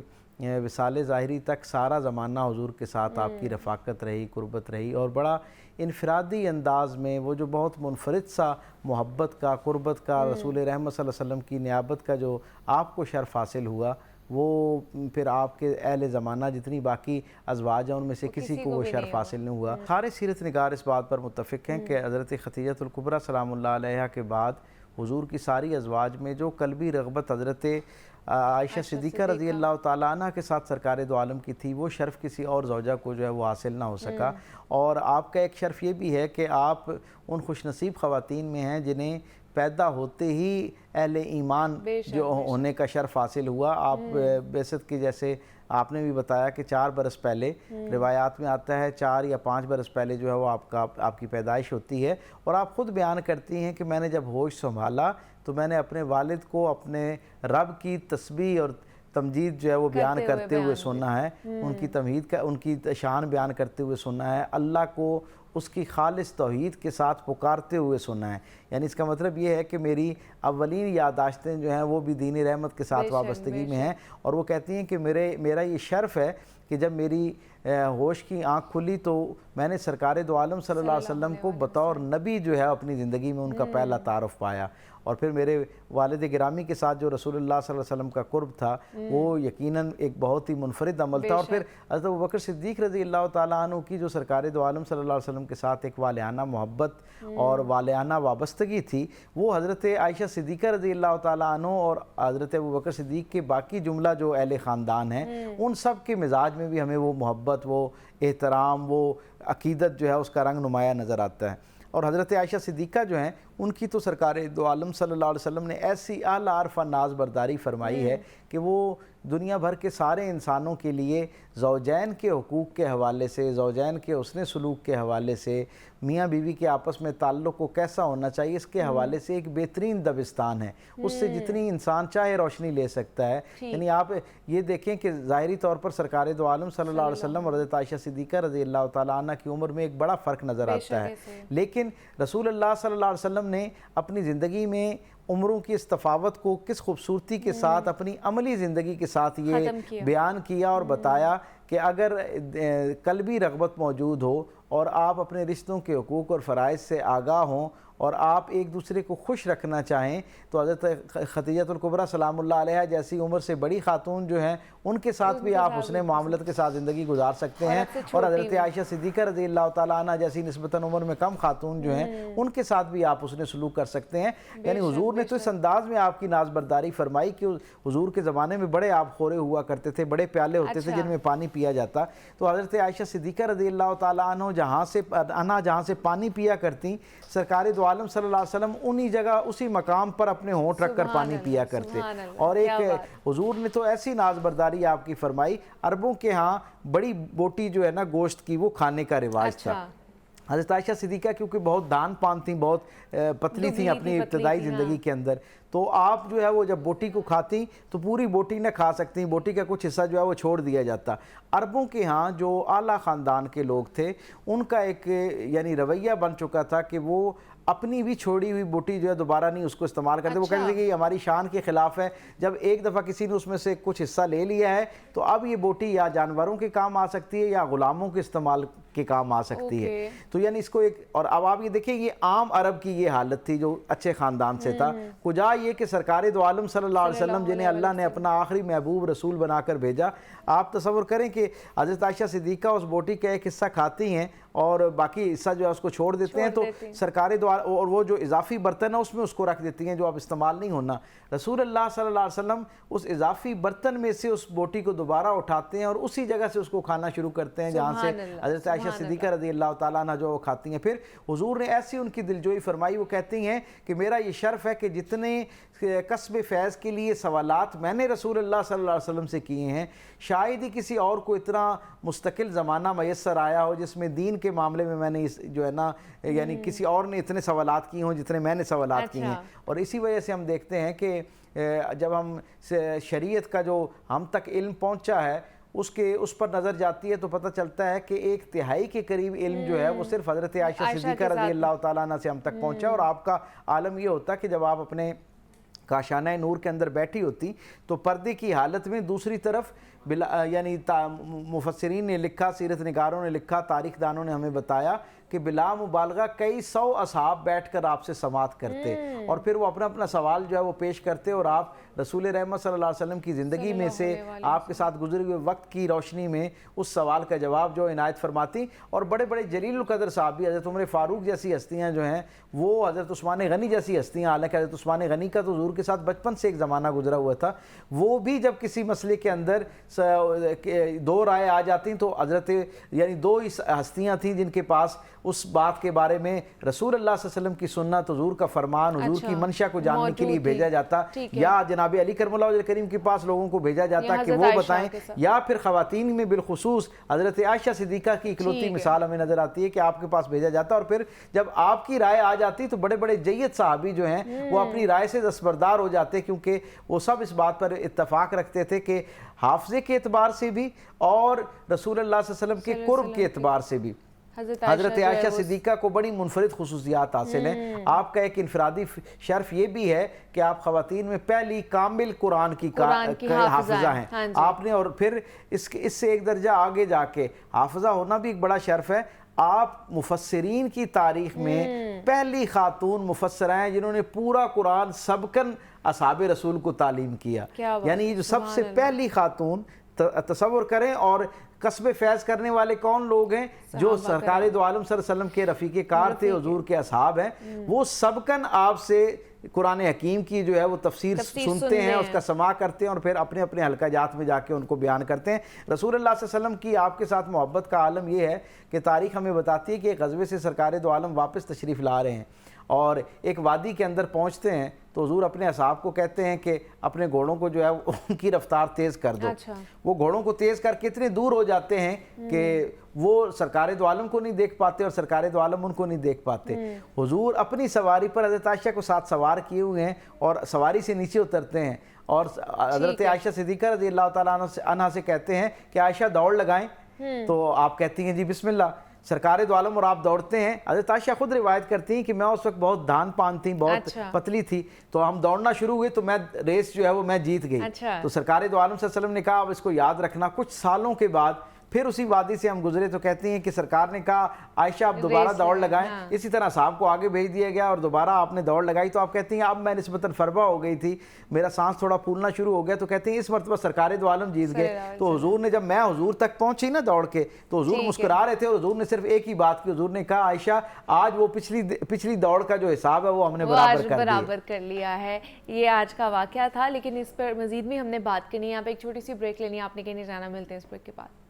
[SPEAKER 6] وصال ظاہری تک سارا زمانہ حضور کے ساتھ آپ کی رفاقت رہی, قربت رہی, اور بڑا انفرادی انداز میں وہ جو بہت منفرد سا محبت کا, قربت کا, رسول رحمت صلی اللہ علیہ وسلم کی نیابت کا جو آپ کو شرف حاصل ہوا, وہ پھر آپ کے اہل زمانہ جتنی باقی ازواج ہیں ان میں سے کسی کو وہ شرف حاصل نہیں ہوا. سارے سیرت نگار اس بات پر متفق ہیں کہ حضرت خدیجہ الکبریٰ سلام اللہ علیہا کے بعد حضور کی ساری ازواج میں جو قلبی رغبت حضرت عائشہ صدیقہ رضی اللہ تعالیٰ عنہ کے ساتھ سرکار دو عالم کی تھی, وہ شرف کسی اور زوجہ کو جو ہے وہ حاصل نہ ہو سکا. اور آپ کا ایک شرف یہ بھی ہے کہ آپ ان خوش نصیب خواتین میں ہیں جنہیں پیدا ہوتے ہی اہل ایمان جو ہونے کا شرف حاصل ہوا. آپ بعثت کی جیسے آپ نے بھی بتایا کہ 4 برس پہلے, روایات میں آتا ہے 4 یا 5 برس پہلے جو ہے وہ آپ کی پیدائش ہوتی ہے, اور آپ خود بیان کرتی ہیں کہ میں نے جب ہوش سنبھالا تو میں نے اپنے والد کو اپنے رب کی تسبیح اور تمجید جو ہے وہ بیان کرتے ہوئے سننا ہے, ان کی تمہید کا, ان کی شان بیان کرتے ہوئے سننا ہے, اللہ کو اس کی خالص توحید کے ساتھ پکارتے ہوئے سننا ہے. یعنی اس کا مطلب یہ ہے کہ میری اولین یادداشتیں جو ہیں وہ بھی دین رحمت کے ساتھ وابستگی میں ہیں, اور وہ کہتی ہیں کہ میرا یہ شرف ہے کہ جب میری ہوش کی آنکھ کھلی تو میں نے سرکار دو عالم صلی اللہ علیہ وسلم کو بطور نبی جو ہے اپنی زندگی میں ان کا پہلا تعارف پایا. اور پھر میرے والد گرامی کے ساتھ جو رسول اللہ صلی اللہ علیہ وسلم کا قرب تھا وہ یقیناً ایک بہت ہی منفرد عمل تھا. اور پھر حضرت ابوبکر صدیق رضی اللہ تعالیٰ عنہ کی جو سرکار دو عالم صلی اللہ علیہ وسلم کے ساتھ ایک والہانہ محبت اور والہانہ وابستگی تھی, وہ حضرت عائشہ صدیقہ رضی اللہ تعالیٰ عنہ اور حضرت ابوبکر صدیق کے باقی جملہ جو اہل خاندان ہیں ان سب کے مزاج میں بھی ہمیں وہ محبت, وہ احترام, وہ عقیدت جو ہے اس کا رنگ نمایاں نظر آتا ہے. اور حضرت عائشہ صدیقہ جو ہیں ان کی تو سرکار دو عالم صلی اللہ علیہ وسلم نے ایسی اعلیٰ عرف ناز برداری فرمائی ہے کہ وہ دنیا بھر کے سارے انسانوں کے لیے زوجین کے حقوق کے حوالے سے, زوجین کے حسن سلوک کے حوالے سے, میاں بیوی کے آپس میں تعلق کو کیسا ہونا چاہیے اس کے حوالے سے ایک بہترین دبستان ہے. اس سے جتنی انسان چاہے روشنی لے سکتا ہے. یعنی آپ یہ دیکھیں کہ ظاہری طور پر سرکار دو عالم صلی اللہ علیہ وسلم اور حضرت عائشہ صدیقہ رضی اللہ تعالیٰ عنہ کی عمر میں ایک بڑا فرق نظر آتا ہے, لیکن رسول اللہ صلی اللہ علیہ وسلم نے اپنی زندگی میں عمروں کی اس تفاوت کو کس خوبصورتی کے ساتھ اپنی عملی زندگی کے ساتھ یہ بیان کیا اور بتایا کہ اگر قلبی رغبت موجود ہو اور آپ اپنے رشتوں کے حقوق اور فرائض سے آگاہ ہوں اور آپ ایک دوسرے کو خوش رکھنا چاہیں تو حضرت خدیجہ الکبریٰ سلام اللہ علیہ جیسی عمر سے بڑی خاتون جو ہیں ان کے ساتھ بھی آپ حسن معاملت کے ساتھ زندگی گزار سکتے ہیں، اور حضرت عائشہ صدیقہ رضی اللہ تعالیٰ عنہ جیسی نسبتاً عمر میں کم خاتون جو ہیں ان کے ساتھ بھی آپ حسن سلوک کر سکتے ہیں۔ یعنی حضور نے تو اس انداز میں آپ کی ناز برداری فرمائی کہ حضور کے زمانے میں بڑے آپ خورے ہوا کرتے تھے، بڑے پیالے ہوتے تھے جن میں پانی پیا جاتا، تو حضرت عائشہ صدیقہ رضی اللہ تعالیٰ عنہ جہاں سے پانی پیا کرتی، سرکار دو عالم صلی اللہ علیہ وسلم انہی جگہ اسی مقام پر اپنے ہونٹ رکھ کر پانی پیا کرتے۔ اور ایک حضور نے تو ایسی ناز برداری آپ کی فرمائی، عربوں کے ہاں بڑی بوٹی جو ہے نا گوشت کی وہ کھانے کا رواج تھا۔ حضرت عائشہ صدیقہ کیونکہ بہت دان پان تھیں، بہت پتلی تھیں اپنی ابتدائی زندگی کے اندر، تو آپ جو ہے وہ جب بوٹی کو کھاتی تو پوری بوٹی نہ کھا سکتی، بوٹی کا کچھ حصہ جو ہے وہ چھوڑ دیا جاتا۔ عربوں کے ہاں جو اعلیٰ خاندان کے لوگ تھے ان کا ایک یعنی رویہ بن چکا تھا کہ وہ اپنی بھی چھوڑی ہوئی بوٹی جو ہے دوبارہ نہیں اس کو استعمال کرتے۔ وہ کہتے تھے کہ یہ ہماری شان کے خلاف ہے، جب ایک دفعہ کسی نے اس میں سے کچھ حصہ لے لیا ہے تو اب یہ بوٹی یا جانوروں کے کام آ سکتی ہے یا غلاموں کے استعمال کے کام آ سکتی ہے۔ تو یعنی اس کو ایک، اور اب آپ یہ دیکھیں یہ عام عرب کی یہ حالت تھی جو اچھے خاندان سے تھا، کجا یہ کہ سرکار دو عالم صلی اللہ علیہ وسلم جنہیں اللہ نے اپنا آخری محبوب رسول بنا کر بھیجا، آپ تصور کریں کہ حضرت عائشہ صدیقہ اس بوٹی کا ایک حصہ کھاتی ہیں اور باقی حصہ جو ہے اس کو چھوڑ دیتے ہیں، تو سرکار دو اور وہ جو اضافی برتن ہے اس میں اس کو رکھ دیتی ہیں جو اب استعمال نہیں ہونا۔ رسول اللہ صلی اللہ علیہ وسلم اس اضافی برتن میں سے اس بوٹی کو دوبارہ اٹھاتے ہیں اور اسی جگہ سے اس کو کھانا شروع کرتے ہیں جہاں سے حضرت عائشہ صدیقہ رضی اللہ تعالیٰ عنہ جو وہ کھاتی ہیں۔ پھر حضور نے ایسی ان کی دلجوئی فرمائی، وہ کہتی ہیں کہ میرا یہ شرف ہے کہ جتنے کسب فیض کے لیے سوالات میں نے رسول اللہ صلی اللہ علیہ وسلم سے کیے ہیں، شاید ہی کسی اور کو اتنا مستقل زمانہ میسر آیا ہو جس میں دین کے معاملے میں میں نے جو ہے نا یعنی کسی اور نے اتنے سوالات کیے ہوں جتنے میں نے سوالات کیے ہیں۔ اور اسی وجہ سے ہم دیکھتے ہیں کہ جب ہم شریعت کا جو ہم تک علم پہنچا ہے اس پر نظر جاتی ہے تو پتہ چلتا ہے کہ ایک تہائی کے قریب علم جو ہے وہ صرف حضرت عائشہ صدیقہ رضی اللہ تعالیٰ عنہ سے ہم تک پہنچا۔ اور آپ کا عالم یہ ہوتا کہ جب آپ اپنے کاشانہ نور کے اندر بیٹھی ہوتی تو پردے کی حالت میں دوسری طرف یعنی مفسرین نے لکھا، سیرت نگاروں نے لکھا، تاریخ دانوں نے ہمیں بتایا کہ بلا مبالغہ کئی سو اصحاب بیٹھ کر آپ سے سماعت کرتے اور پھر وہ اپنا اپنا سوال جو ہے وہ پیش کرتے اور آپ رسول رحمت صلی اللہ علیہ وسلم کی زندگی میں سے آپ کے ساتھ گزرے ہوئے وقت کی روشنی میں اس سوال کا جواب جو عنایت فرماتی۔ اور بڑے بڑے جلیل القدر صحابی حضرت عمر فاروق جیسی ہستیاں جو ہیں، وہ حضرت عثمان غنی جیسی ہستیاں، حالانکہ حضرت عثمان غنی کا تو حضور کے ساتھ بچپن سے ایک زمانہ گزرا ہوا تھا، وہ بھی جب کسی مسئلے کے اندر دو رائے آ جاتی تو حضرت یعنی دو ہستیاں تھیں جن کے پاس اس بات کے بارے میں رسول اللہ صلی اللہ علیہ وسلم کی سنت، حضور کا فرمان، حضور کی منشا کو جاننے کے لیے بھیجا جاتا، یا جناب علی کرم اللہ وجہ کریم کے پاس لوگوں کو بھیجا جاتا کہ وہ بتائیں، یا پھر خواتین میں بالخصوص حضرت عائشہ صدیقہ کی اکلوتی مثال ہمیں نظر آتی ہے کہ آپ کے پاس بھیجا جاتا، اور پھر جب آپ کی رائے آ جاتی تو بڑے بڑے جید صحابی جو ہیں وہ اپنی رائے سے دستبردار ہو جاتے، کیونکہ وہ سب اس بات پر اتفاق رکھتے تھے کہ حافظے کے اعتبار سے بھی اور رسول اللہ صلی اللہ علیہ وسلم کے قرب کے اعتبار سے بھی حضرت عائشہ صدیقہ کو بڑی منفرد خصوصیات حاصل ہیں۔ آپ کا ایک انفرادی شرف یہ بھی ہے کہ آپ خواتین میں پہلی کامل قرآن کی حافظہ ہیں آپ نے، اور پھر اس سے ایک درجہ آگے جا کے حافظہ ہونا بھی ایک بڑا شرف ہے۔ آپ مفسرین کی تاریخ میں پہلی خاتون مفسرہ ہیں جنہوں نے پورا قرآن سبقاً اصحاب رسول کو تعلیم کیا، یعنی یہ جو سب سے پہلی خاتون، تصور کریں۔ اور قصب فیض کرنے والے کون لوگ ہیں؟ جو سرکار دو عالم صلی اللہ علیہ وسلم کے رفیق کار تھے، حضور کے اصحاب ہیں، وہ سبقاً آپ سے قرآن حکیم کی جو ہے وہ تفسیر سنتے ہیں، اس کا سماع کرتے ہیں اور پھر اپنے اپنے حلقہ جات میں جا کے ان کو بیان کرتے ہیں۔ رسول اللہ صلی اللہ علیہ وسلم کی آپ کے ساتھ محبت کا عالم یہ ہے کہ تاریخ ہمیں بتاتی ہے کہ ایک غزوے سے سرکار دو عالم واپس تشریف لا رہے ہیں اور ایک وادی کے اندر پہنچتے ہیں تو حضور اپنے اصحاب کو کہتے ہیں کہ اپنے گھوڑوں کو جو ہے ان کی رفتار تیز کر دو۔ وہ گھوڑوں کو تیز کر کے اتنے دور ہو جاتے ہیں کہ وہ سرکار دو عالم کو نہیں دیکھ پاتے اور سرکار دو عالم ان کو نہیں دیکھ پاتے۔ حضور اپنی سواری پر حضرت عائشہ کو ساتھ سوار کیے ہوئے ہیں اور سواری سے نیچے اترتے ہیں اور حضرت عائشہ صدیقہ رضی اللہ تعالیٰ عنہ سے کہتے ہیں کہ عائشہ دوڑ لگائیں، تو آپ کہتی ہیں جی بسم اللہ۔ سرکار دو عالم اور آپ دوڑتے ہیں۔ حضرت عائشہ خود روایت کرتی ہیں کہ میں اس وقت بہت دھان پان تھی، بہت پتلی تھی، تو ہم دوڑنا شروع ہوئے تو میں ریس جو ہے وہ میں جیت گئی۔ تو سرکار دو عالم صلی اللہ علیہ وسلم نے کہا اب اس کو یاد رکھنا، کچھ سالوں کے بعد پھر اسی وادی سے ہم گزرے تو کہتی ہیں کہ سرکار نے کہا عائشہ آپ دوبارہ دوڑ لگائیں، اسی طرح صاحب کو آگے بھیج دیا گیا اور دوبارہ آپ نے دوڑ لگائی تو آپ کہتی ہیں اب میں نسبتاً فربہ ہو گئی تھی، میرا سانس تھوڑا پھولنا شروع ہو گیا، تو کہتی ہیں اس مرتبہ سرکار دو عالم جیت گئے۔ تو حضور نے جب میں حضور تک پہنچی نا دوڑ کے تو حضور مسکرا رہے تھے اور حضور نے صرف ایک ہی بات کی، حضور نے کہا عائشہ آج وہ پچھلی دوڑ کا جو حساب ہے وہ ہم نے برابر
[SPEAKER 2] کر لیا ہے۔ یہ آج کا واقعہ تھا، لیکن اس پر مزید بھی ہم نے بات کرنی ہے۔ یہاں پہ ایک چھوٹی سی بریک لینی ہے، آپ نے کہیں نہیں جانا، ملتے ہیں اس بریک کے بعد۔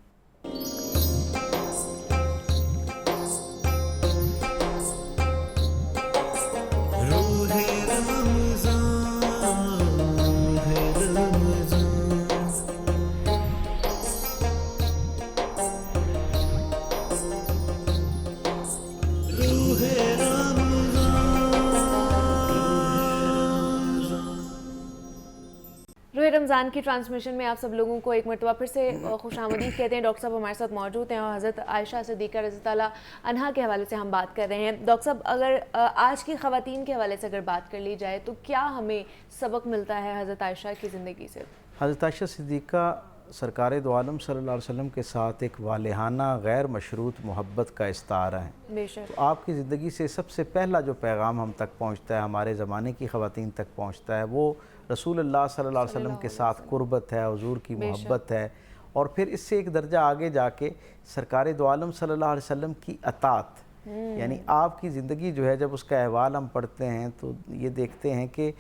[SPEAKER 2] روح رمضان کی ٹرانسمیشن میں آپ سب لوگوں کو ایک مرتبہ پھر سے خوش آمدید کہتے ہیں۔ ڈاکٹر صاحب ہمارے ساتھ موجود ہیں اور حضرت عائشہ صدیقہ رضی اللہ عنہا کے حوالے سے ہم بات کر رہے ہیں۔ ڈاکٹر صاحب اگر آج کی خواتین کے حوالے سے اگر بات کر لی جائے تو کیا ہمیں سبق ملتا ہے حضرت عائشہ کی زندگی سے؟
[SPEAKER 6] حضرت عائشہ صدیقہ سرکار دو عالم صلی اللہ علیہ وسلم کے ساتھ ایک والہانہ غیر مشروط محبت کا استعارہ ہے۔
[SPEAKER 2] بے شک۔
[SPEAKER 6] تو آپ کی زندگی سے سب سے پہلا جو پیغام ہم تک پہنچتا ہے، ہمارے زمانے کی خواتین تک پہنچتا ہے، وہ رسول اللہ صلی اللہ علیہ وسلم کے ساتھ قربت ہے، حضور کی محبت ہے، اور پھر اس سے ایک درجہ آگے جا کے سرکار دو عالم صلی اللہ علیہ وسلم کی اطاعت، یعنی آپ کی زندگی جو ہے جب اس کا احوال ہم پڑھتے ہیں تو یہ دیکھتے ہیں کہ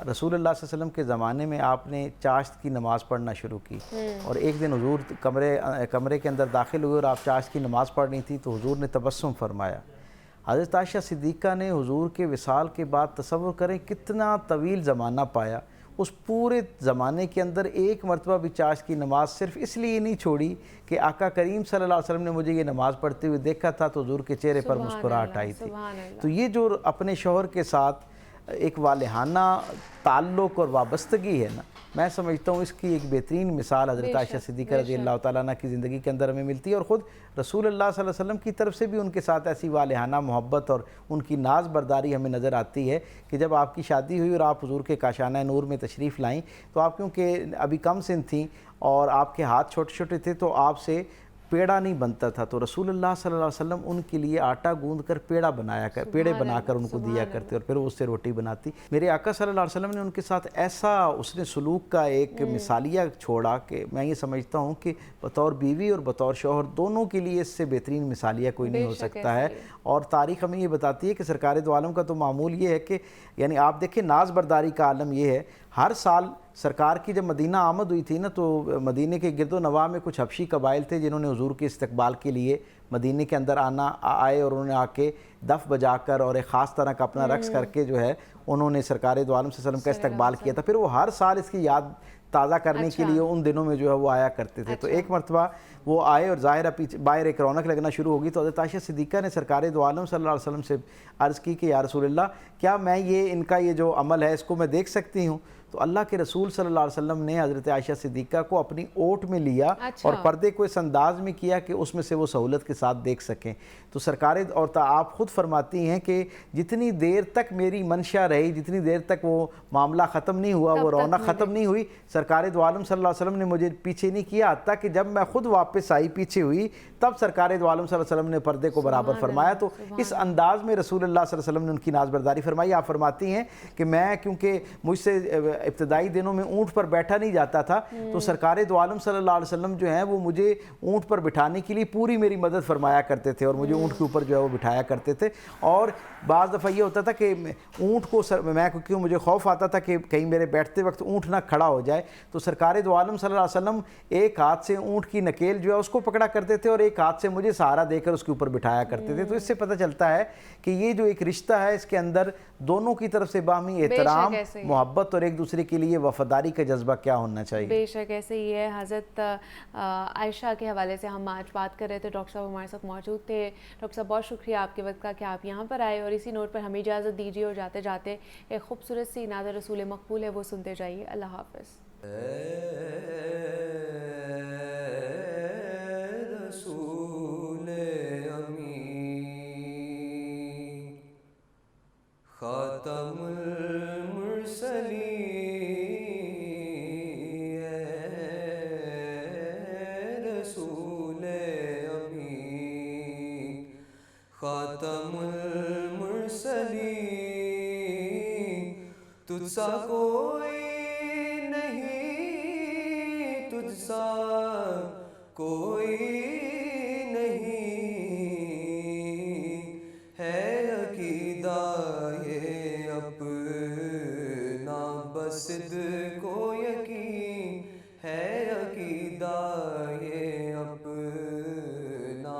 [SPEAKER 6] رسول اللہ صلی اللہ علیہ وسلم کے زمانے میں آپ نے چاشت کی نماز پڑھنا شروع کی، اور ایک دن حضور کمرے کے اندر داخل ہوئے اور آپ چاشت کی نماز پڑھ رہی تھی تو حضور نے تبسم فرمایا۔ حضرت عائشہ صدیقہ نے حضور کے وصال کے بعد تصور کریں کتنا طویل زمانہ پایا، اس پورے زمانے کے اندر ایک مرتبہ بھی چاشت کی نماز صرف اس لیے نہیں چھوڑی کہ آقا کریم صلی اللہ علیہ وسلم نے مجھے یہ نماز پڑھتے ہوئے دیکھا تھا تو حضور کے چہرے پر مسکراہٹ آئی تھی۔ تو یہ جو اپنے شوہر کے ساتھ ایک والہانہ تعلق اور وابستگی ہے نا، میں سمجھتا ہوں اس کی ایک بہترین مثال حضرت عائشہ صدیقہ رضی اللہ تعالیٰ عنہ کی زندگی کے اندر ہمیں ملتی ہے، اور خود رسول اللہ صلی اللہ علیہ وسلم کی طرف سے بھی ان کے ساتھ ایسی والہانہ محبت اور ان کی ناز برداری ہمیں نظر آتی ہے کہ جب آپ کی شادی ہوئی اور آپ حضور کے کاشانہ نور میں تشریف لائیں تو آپ کیونکہ ابھی کم سن تھیں اور آپ کے ہاتھ چھوٹے چھوٹے تھے تو آپ سے پیڑا نہیں بنتا تھا، تو رسول اللہ صلی اللہ علیہ وسلم ان کے لیے آٹا گوندھ کر پیڑے بنا کر ان کو دیا کرتے اور پھر وہ اس سے روٹی بناتی۔ میرے آقا صلی اللہ علیہ وسلم نے ان کے ساتھ ایسا اس نے سلوک کا ایک مثالیہ چھوڑا کہ میں یہ سمجھتا ہوں کہ بطور بیوی اور بطور شوہر دونوں کے لیے اس سے بہترین مثالیہ کوئی نہیں ہو سکتا ہے۔ اور تاریخ ہمیں یہ بتاتی ہے کہ سرکار دو عالم کا تو معمول یہ ہے کہ یعنی آپ دیکھیں ناز برداری کا عالم یہ ہے، ہر سال سرکار کی جب مدینہ آمد ہوئی تھی نا تو مدینہ کے گرد و نواح میں کچھ حبشی قبائل تھے جنہوں نے حضور کے استقبال کے لیے مدینہ کے اندر آئے اور انہوں نے آ کے دف بجا کر اور ایک خاص طرح کا اپنا رقص کر کے جو ہے انہوں نے سرکار دو عالم صلی اللہ علیہ وسلم کا استقبال کیا تھا۔ پھر وہ ہر سال اس کی یاد تازہ کرنے کے لیے ان دنوں میں جو ہے وہ آیا کرتے تھے۔ تو ایک مرتبہ وہ آئے اور ظاہر پیچھے باہر ایک رونق لگنا شروع ہوگی تو حضرت عائشہ صدیقہ نے سرکار دو عالم صلی اللہ علیہ وسلم سے عرض کی کہ یا رسول اللہ کیا میں ان کا یہ جو عمل ہے اس کو میں دیکھ سکتی ہوں؟ تو اللہ کے رسول صلی اللہ علیہ وسلم نے حضرت عائشہ صدیقہ کو اپنی اوٹ میں لیا اور پردے کو اس انداز میں کیا کہ اس میں سے وہ سہولت کے ساتھ دیکھ سکیں۔ تو سرکار اور آپ خود فرماتی ہیں کہ جتنی دیر تک میری منشا رہی، جتنی دیر تک وہ معاملہ ختم نہیں ہوا، وہ رونق ختم نہیں ہوئی، سرکار دو عالم صلی اللہ علیہ وسلم نے مجھے پیچھے نہیں کیا، حتیٰ کہ جب میں خود واپس آئی پیچھے ہوئی تب سرکار دو عالم صلی اللہ علیہ وسلم نے پردے کو برابر فرمایا۔ تو اس انداز میں رسول اللہ صلی اللہ علیہ وسلم نے ان کی ناز برداری فرمائی۔ آپ فرماتی ہیں کہ میں کیونکہ مجھ سے ابتدائی دنوں میں اونٹ پر بیٹھا نہیں جاتا تھا تو سرکار دو عالم صلی اللہ علیہ وسلم جو ہیں وہ مجھے اونٹ پر بٹھانے کے لیے پوری میری مدد فرمایا کرتے تھے اور مجھے اونٹ کے اوپر جو ہے وہ بٹھایا کرتے تھے۔ اور بعض دفعہ یہ ہوتا تھا کہ اونٹ کو میں کیونکہ مجھے خوف آتا تھا کہ کہیں میرے بیٹھتے وقت اونٹ نہ کھڑا ہو جائے تو سرکار دو عالم صلی اللہ علیہ وسلم ایک ہاتھ سے اونٹ کی نکیل جو ہے اس کو پکڑا کرتے تھے اور ایک ہاتھ سے مجھے سہارا دے کر اس کے اوپر بٹھایا کرتے تھے۔ تو اس سے پتہ چلتا ہے کہ یہ جو ایک رشتہ ہے اس کے اندر دونوں کی طرف سے باہمی احترام، محبت اور ایک دوسرے کے لیے وفاداری کا جذبہ کیا ہونا چاہیے۔
[SPEAKER 2] بے شک ایسے ہی ہے۔ حضرت عائشہ کے حوالے سے ہم آج بات کر رہے تھے، ڈاکٹر صاحب ہمارے ساتھ موجود تھے۔ ڈاکٹر صاحب بہت شکریہ آپ کے وقت کا کہ آپ یہاں پر آئے، اور اسی نوٹ پر ہمیں اجازت دیجیے اور جاتے جاتے ایک خوبصورت سی نعت رسول مقبول ہے وہ سنتے جائیے۔ اللہ حافظ۔
[SPEAKER 1] رسول امین خاتم المرسلین رسول تجھ سا کوئی نہیں، تجھ سا کوئی نہیں، ہے عقیدہ یہ اپنا بس صدق و یقین، ہے عقیدہ یہ اپنا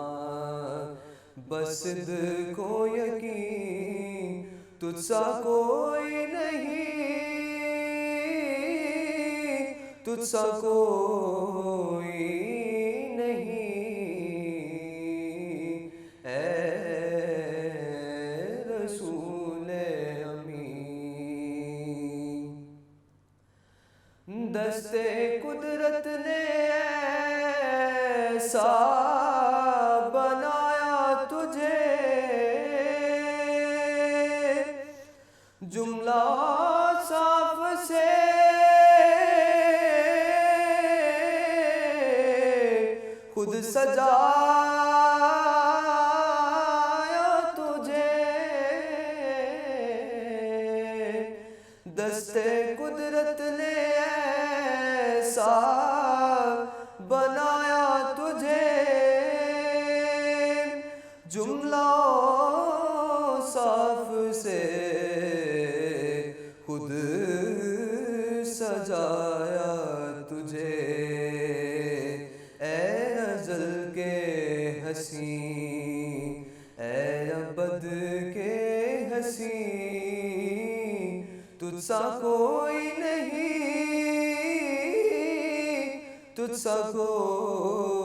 [SPEAKER 1] بس صدق و یقین، تجھ سا کوئی نہیں، تجھ سا کوئی نہیں، اے رسول امین۔ دست قدرت نے ایسا بنایا تجھے، جملہ صاف سے خود سجایا تجھے، دست قدرت نے ایسا بنایا تجھے، جملہ صاف سے خود سجایا تجھے، اے ازل کے حسین، اے ابد کے حسین، تجھ سا کوئی نہیں، تجھ سا کوئی